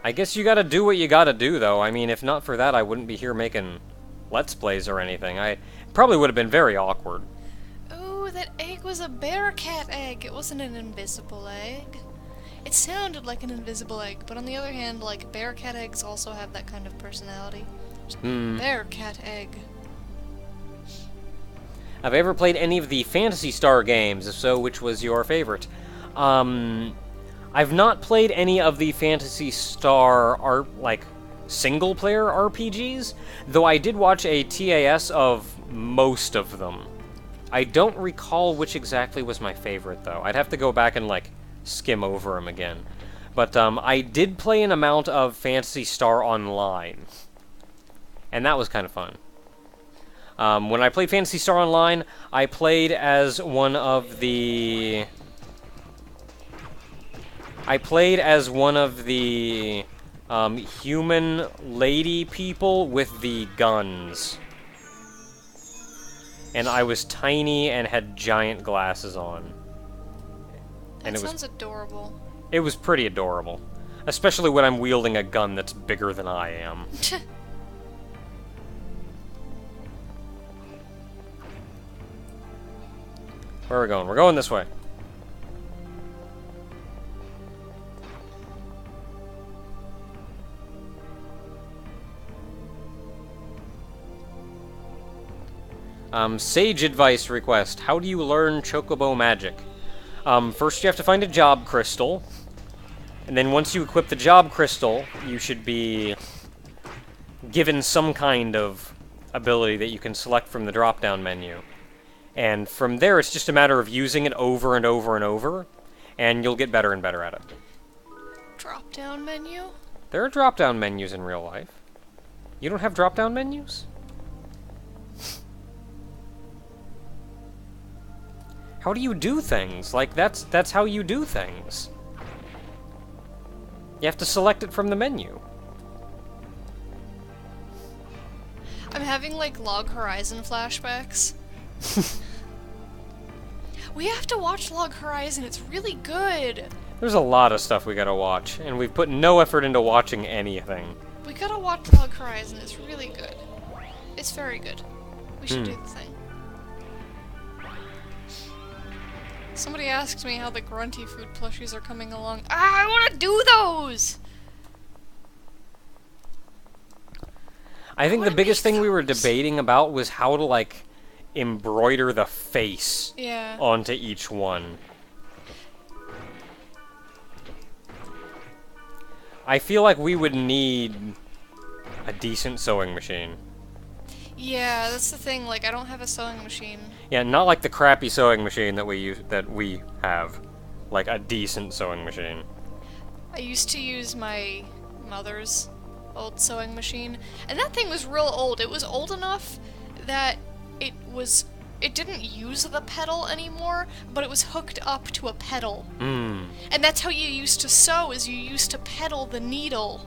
I guess you gotta do what you gotta do, though. I mean, if not for that, I wouldn't be here making Let's Plays or anything. I probably would have been very awkward. Oh, that egg was a bear cat egg. It wasn't an invisible egg. It sounded like an invisible egg, but on the other hand, like, bear cat eggs also have that kind of personality. Bear cat egg. Have I ever played any of the Phantasy Star games? If so, which was your favorite? I've not played any of the Phantasy Star single-player RPGs, though I did watch a TAS of most of them. I don't recall which exactly was my favorite, though. I'd have to go back and, like, skim over them again. But, I did play an amount of Phantasy Star Online, and that was kind of fun. When I played Phantasy Star Online, I played as one of the... human lady people with the guns. And I was tiny and had giant glasses on. That sounds adorable. It was pretty adorable. Especially when I'm wielding a gun that's bigger than I am. Where are we going? We're going this way. Sage advice request. How do you learn Chocobo magic? First you have to find a job crystal. And then once you equip the job crystal, you should be given some kind of ability that you can select from the drop-down menu. And from there, it's just a matter of using it over and over and over, and you'll get better and better at it. Drop-down menu? There are drop-down menus in real life. You don't have drop-down menus? How do you do things? Like, that's how you do things. You have to select it from the menu. I'm having, like, Log Horizon flashbacks. We have to watch Log Horizon. It's really good. There's a lot of stuff we gotta watch, and we've put no effort into watching anything. We gotta watch Log Horizon. It's really good. It's very good. We should do the thing. Somebody asked me how the grunty food plushies are coming along. Ah, I want to do those! I think the biggest thing we were debating about was how to, like, embroider the face onto each one. I feel like we would need a decent sewing machine. Yeah, that's the thing, like, I don't have a sewing machine. Yeah, not like the crappy sewing machine that we have. Like, a decent sewing machine. I used to use my mother's old sewing machine, and that thing was real old. It was old enough that it didn't use the pedal anymore, but it was hooked up to a pedal. And that's how you used to sew, is you used to pedal the needle.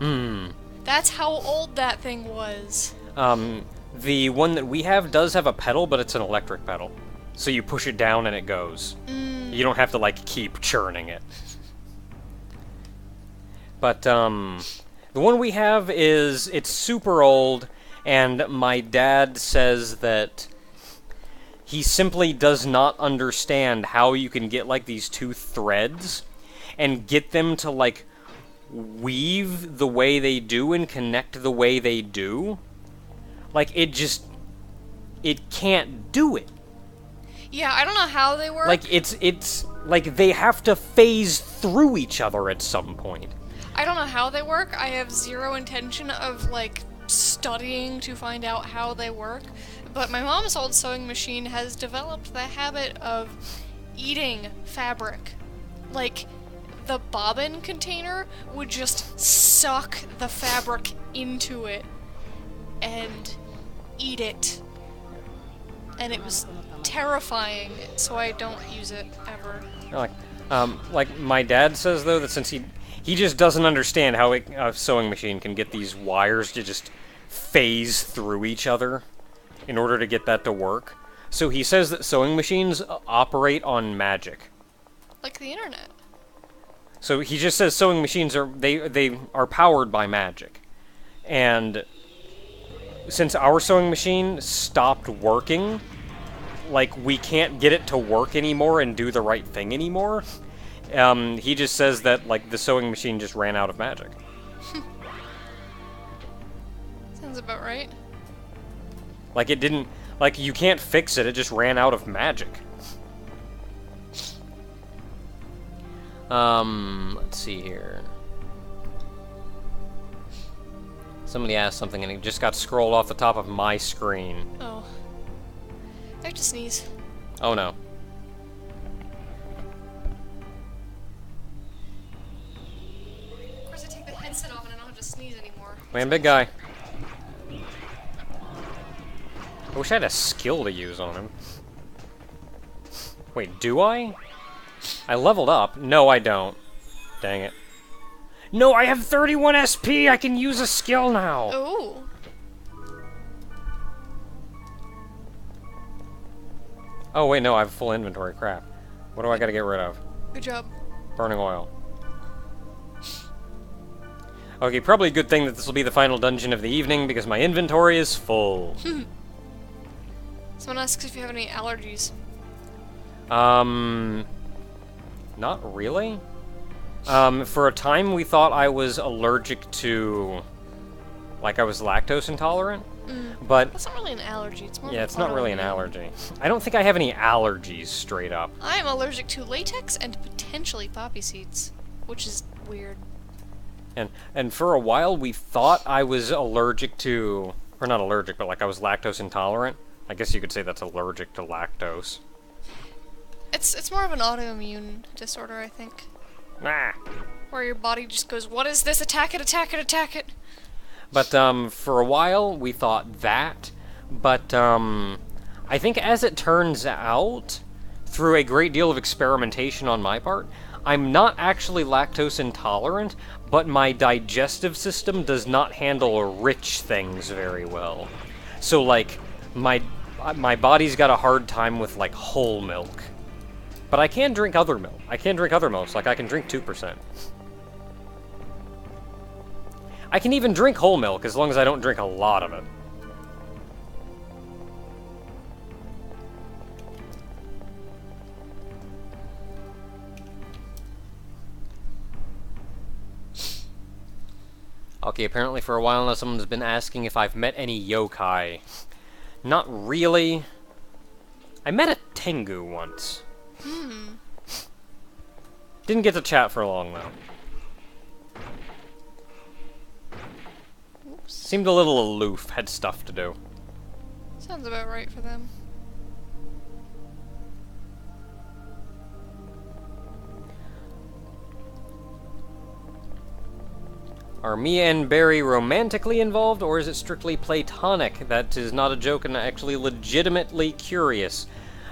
That's how old that thing was. The one that we have does have a pedal, but it's an electric pedal. So you push it down and it goes. You don't have to, like, keep churning it. But, the one we have it's super old, and my dad says that he simply does not understand how you can get, like, these two threads and get them to, like, weave the way they do and connect the way they do. Like, it can't do it. Yeah, I don't know how they work. Like, it's like they have to phase through each other at some point. I don't know how they work. I have zero intention of, like, studying to find out how they work. But my mom's old sewing machine has developed the habit of eating fabric. Like, the bobbin container would just suck the fabric into it and eat it. And it was terrifying, so I don't use it ever. Like my dad says, though, that since he just doesn't understand how a sewing machine can get these wires to just phase through each other in order to get that to work. So he says that sewing machines operate on magic. Like the internet. So he just says sewing machines they are powered by magic. And since our sewing machine stopped working, like, we can't get it to work anymore and do the right thing anymore, he just says that, like, the sewing machine just ran out of magic. Sounds about right. Like, it didn't... Like, you can't fix it, it just ran out of magic. Let's see here. Somebody asked something and it just got scrolled off the top of my screen. Oh. I have to sneeze. Oh no. Of course I take the headset off and I don't have to sneeze anymore. Man, big guy. I wish I had a skill to use on him. Wait, do I? I leveled up. No, I don't. Dang it. No, I have 31 SP! I can use a skill now! Oh. Oh, wait, no, I have full inventory. Crap. What do I gotta get rid of? Good job. Burning oil. Okay, probably a good thing that this will be the final dungeon of the evening, because my inventory is full. Someone asks if you have any allergies. Not really. For a time we thought I was allergic to... Like, I was lactose intolerant. But... That's not really an allergy, it's more Yeah, it's not really an allergy. I don't think I have any allergies, straight up. I am allergic to latex and potentially poppy seeds, which is weird. And for a while we thought I was allergic to... Or not allergic, but like I was lactose intolerant. I guess you could say that's allergic to lactose. It's more of an autoimmune disorder, I think. Ah. Where your body just goes, what is this? Attack it, attack it, attack it! But, for a while, we thought that. But, I think as it turns out, through a great deal of experimentation on my part, I'm not actually lactose intolerant, but my digestive system does not handle rich things very well. So, like, my body's got a hard time with, like, whole milk. But I can drink other milk. I can drink other milks, like I can drink 2%. I can even drink whole milk, as long as I don't drink a lot of it. Okay, apparently for a while now someone's been asking if I've met any yokai. Not really. I met a Tengu once. Didn't get to chat for long, though. Oops. Seemed a little aloof, had stuff to do. Sounds about right for them. Are Mia and Barry romantically involved, or is it strictly platonic? That is not a joke and actually legitimately curious.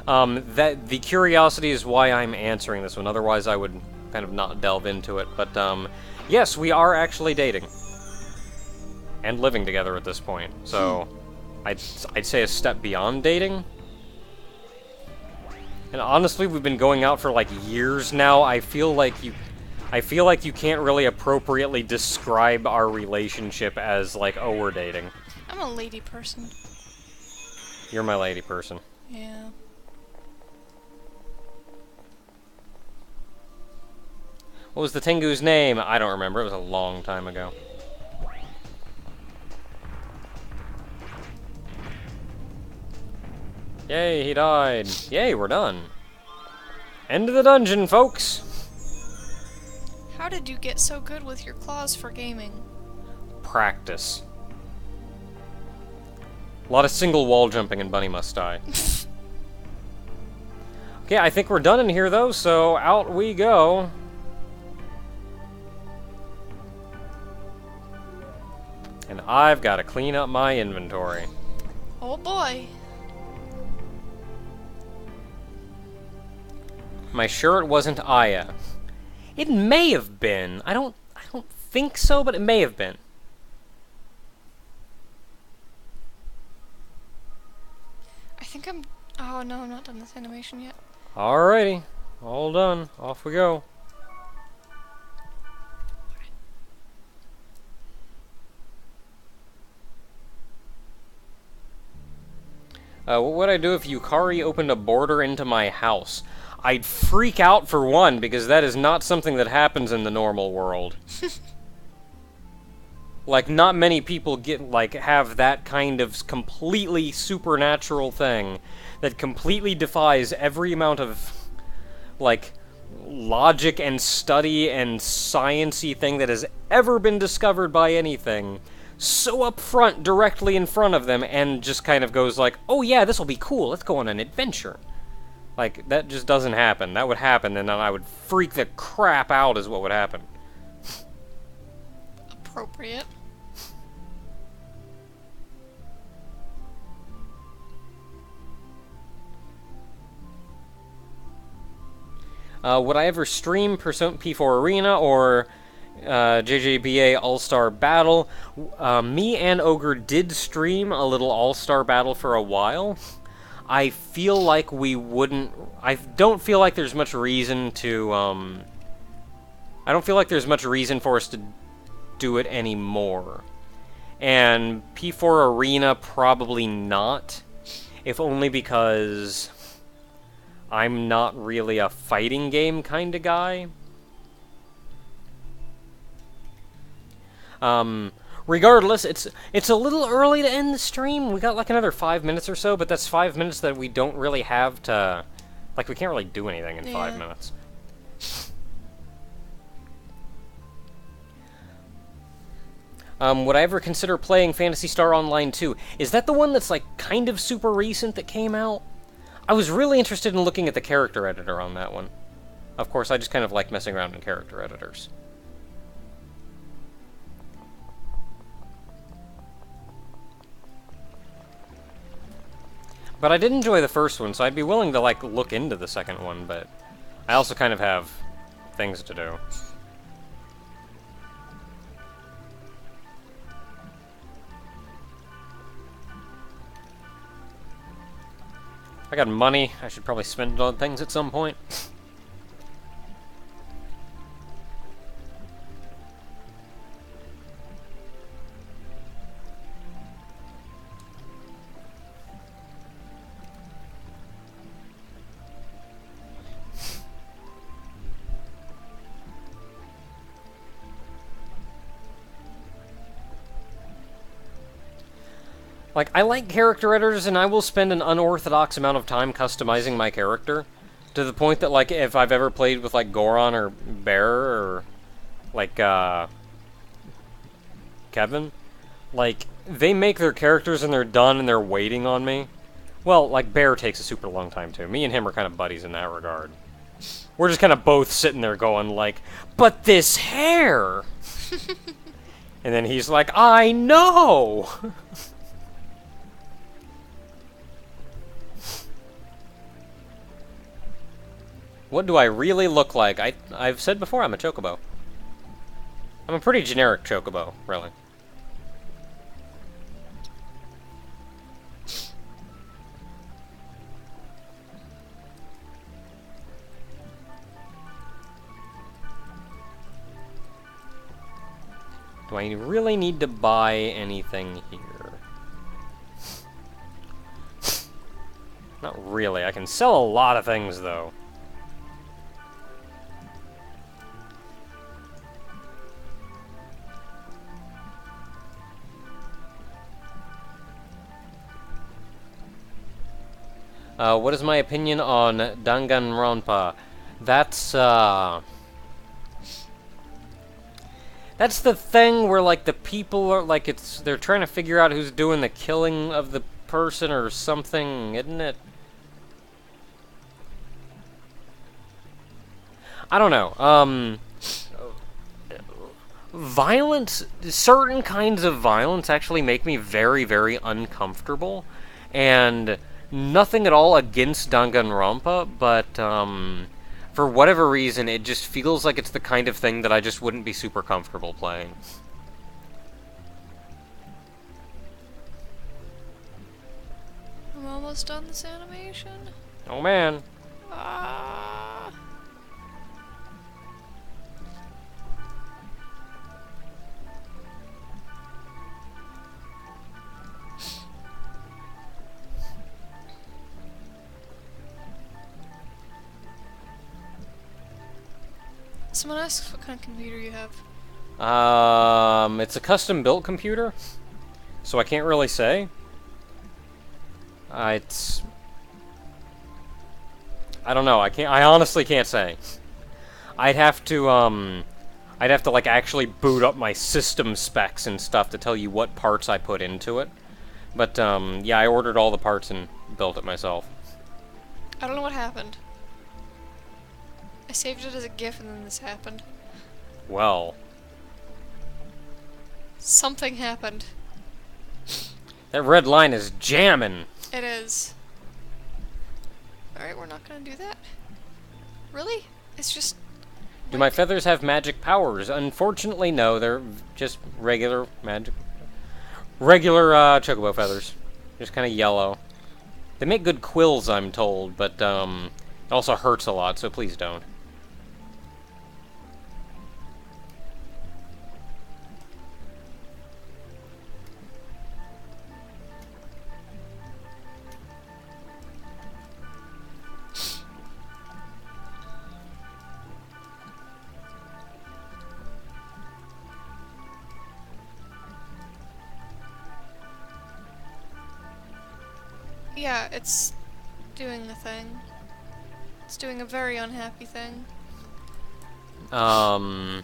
That the curiosity is why I'm answering this one, otherwise I would kind of not delve into it. But, yes, we are actually dating. And living together at this point, so I'd say a step beyond dating. And honestly, we've been going out for like years now. I feel like you can't really appropriately describe our relationship as like, oh, we're dating. I'm a lady person. You're my lady person. Yeah. What was the Tengu's name? I don't remember. It was a long time ago. Yay, he died. Yay, we're done. End of the dungeon, folks. How did you get so good with your claws for gaming? Practice. A lot of single wall jumping and Bunny Must Die. Okay, I think we're done in here, though, so out we go. And I've got to clean up my inventory. Oh boy. Am I sure it wasn't Aya? It may have been. I don't think so, but it may have been. I think I'm... Oh no, I'm not done this animation yet. Alrighty. All done. Off we go. What would I do if Yukari opened a border into my house? I'd freak out for one, because that is not something that happens in the normal world. Like, not many people have that kind of completely supernatural thing that completely defies every amount of, like, logic and study and science-y thing that has ever been discovered by anything. So up front, directly in front of them, and just kind of goes like, oh yeah, this'll be cool, let's go on an adventure. Like, that just doesn't happen. That would happen, and then I would freak the crap out is what would happen. Appropriate. Would I ever stream Persona P4 Arena or JJBA All-Star Battle? Me and Ogre did stream a little All-Star Battle for a while. I feel like we wouldn't... I don't feel like there's much reason to, I don't feel like there's much reason for us to do it anymore. And P4 Arena, probably not. If only because I'm not really a fighting game kind of guy. Regardless, it's a little early to end the stream. We got like another 5 minutes or so, but that's 5 minutes that we don't really have to... Like, we can't really do anything in 5 minutes. Would I ever consider playing Phantasy Star Online 2? Is that the one that's, like, kind of super recent that came out? I was really interested in looking at the character editor on that one. Of course, I just kind of like messing around in character editors. But I did enjoy the first one, so I'd be willing to, like, look into the second one, but I also kind of have things to do. I got money. I should probably spend it on things at some point. Like, I like character editors, and I will spend an unorthodox amount of time customizing my character, to the point that, like, if I've ever played with, like, Goron or Bear or, like, Kevin, like, they make their characters and they're done and they're waiting on me. Well, like, Bear takes a super long time, too. Me and him are kind of buddies in that regard. We're just kind of both sitting there going, like, but this hair! And then he's like, I know! What do I really look like? I've said before, I'm a chocobo. I'm a pretty generic chocobo, really. Do I really need to buy anything here? Not really. I can sell a lot of things, though. What is my opinion on Danganronpa? That's the thing where, like, the people are, like, they're trying to figure out who's doing the killing of the person or something, isn't it? I don't know. Violence, certain kinds of violence actually make me very, very uncomfortable, and nothing at all against Danganronpa, but, for whatever reason, it just feels like it's the kind of thing that I just wouldn't be super comfortable playing. I'm almost done this animation. Oh man. Ah. Someone asks what kind of computer you have. It's a custom-built computer, so I can't really say. I don't know. I honestly can't say. I'd have to, like, actually boot up my system specs and stuff to tell you what parts I put into it. But, yeah, I ordered all the parts and built it myself. I don't know what happened. I saved it as a GIF and then this happened. Well. Something happened. That red line is jamming. It is. Alright, we're not gonna do that. Really? It's just... Do my feathers have magic powers? Unfortunately, no. They're just regular chocobo feathers. Just kind of yellow. They make good quills, I'm told, but it also hurts a lot, so please don't. Yeah, it's doing the thing. It's doing a very unhappy thing. It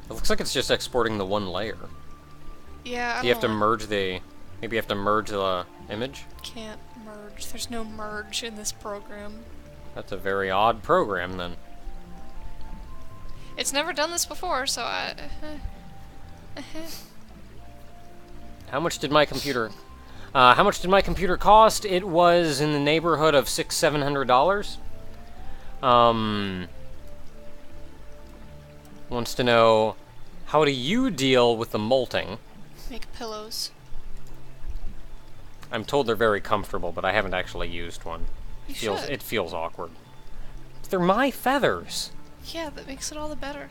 looks like it's just exporting the one layer. Yeah, I Do you have to don't know. merge the... Maybe you have to merge the image? Can't merge. There's no merge in this program. That's a very odd program, then. It's never done this before, so I... How much did my computer... how much did my computer cost? It was in the neighborhood of $600-700. Wants to know, how do you deal with the molting? Make pillows. I'm told they're very comfortable, but I haven't actually used one. You Feels should. It feels awkward. They're my feathers. Yeah, that makes it all the better.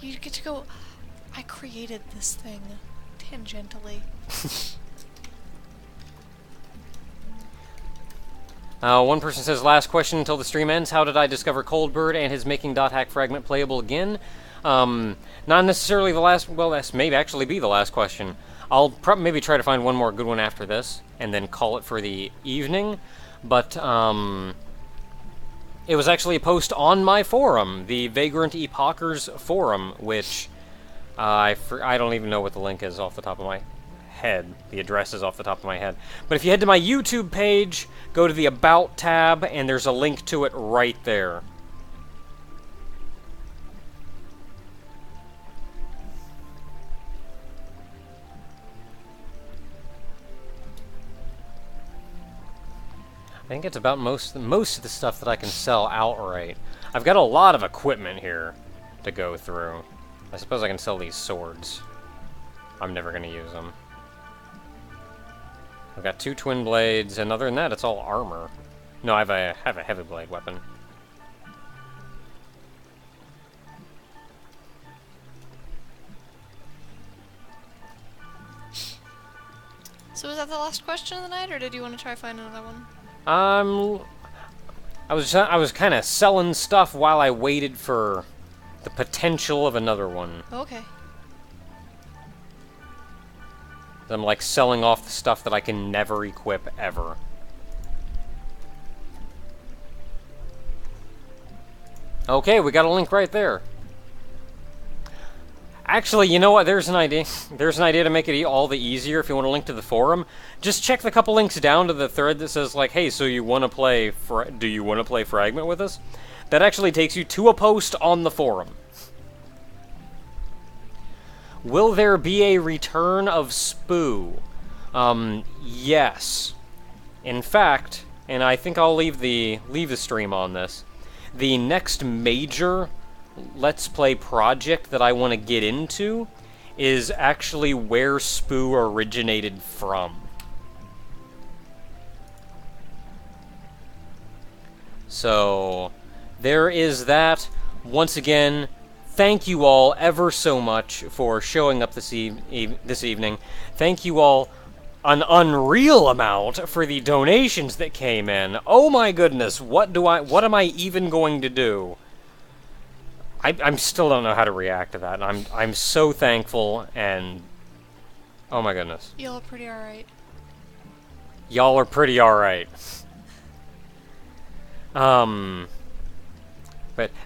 You get to go, I created this thing. Tangentially. One person says, last question until the stream ends. How did I discover Coldbird and his making .hack fragment playable again? Not necessarily the last... Well, that may actually be the last question. I'll maybe try to find one more good one after this, and then call it for the evening. But, it was actually a post on my forum, the Vagrant Epochers forum, which I don't even know what the link is off the top of my head. The address is off the top of my head. But if you head to my YouTube page, go to the About tab, and there's a link to it right there. I think it's about most of the stuff that I can sell outright. I've got a lot of equipment here to go through. I suppose I can sell these swords. I'm never going to use them. I've got 2 twin blades, and other than that, it's all armor. No, I have a heavy blade weapon. So was that the last question of the night, or did you want to try find another one? I was kind of selling stuff while I waited for the potential of another one. Okay. I'm like selling off the stuff that I can never equip ever. Okay, we got a link right there. Actually, you know what? There's an idea. There's an idea to make it all the easier if you want to link to the forum. Just check the couple links down to the thread that says like, "Hey, so you want to play? Do you want to play Fragment with us?" That actually takes you to a post on the forum. Will there be a return of Spoo? Yes. In fact, and I think I'll leave the stream on this. The next major Let's Play project that I want to get into is actually where Spoo originated from. So, there is that. Once again, thank you all ever so much for showing up this evening. Thank you all an unreal amount for the donations that came in. Oh my goodness, what am I even going to do? I still don't know how to react to that. I'm so thankful, and oh my goodness. Y'all are pretty alright. Y'all are pretty alright. But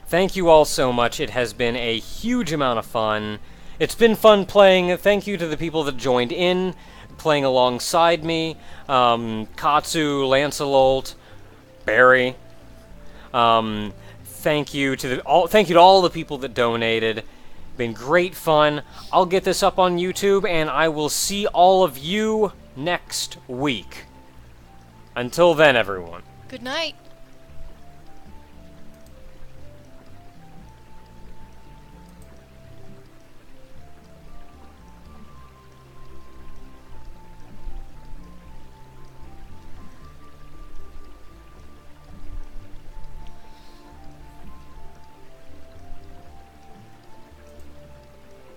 thank you all so much. It has been a huge amount of fun. It's been fun playing. Thank you to the people that joined in, playing alongside me. Katsu, Lancelot, Barry. Thank you to all the people that donated. Been great fun. I'll get this up on YouTube, and I will see all of you next week. Until then, everyone. Good night.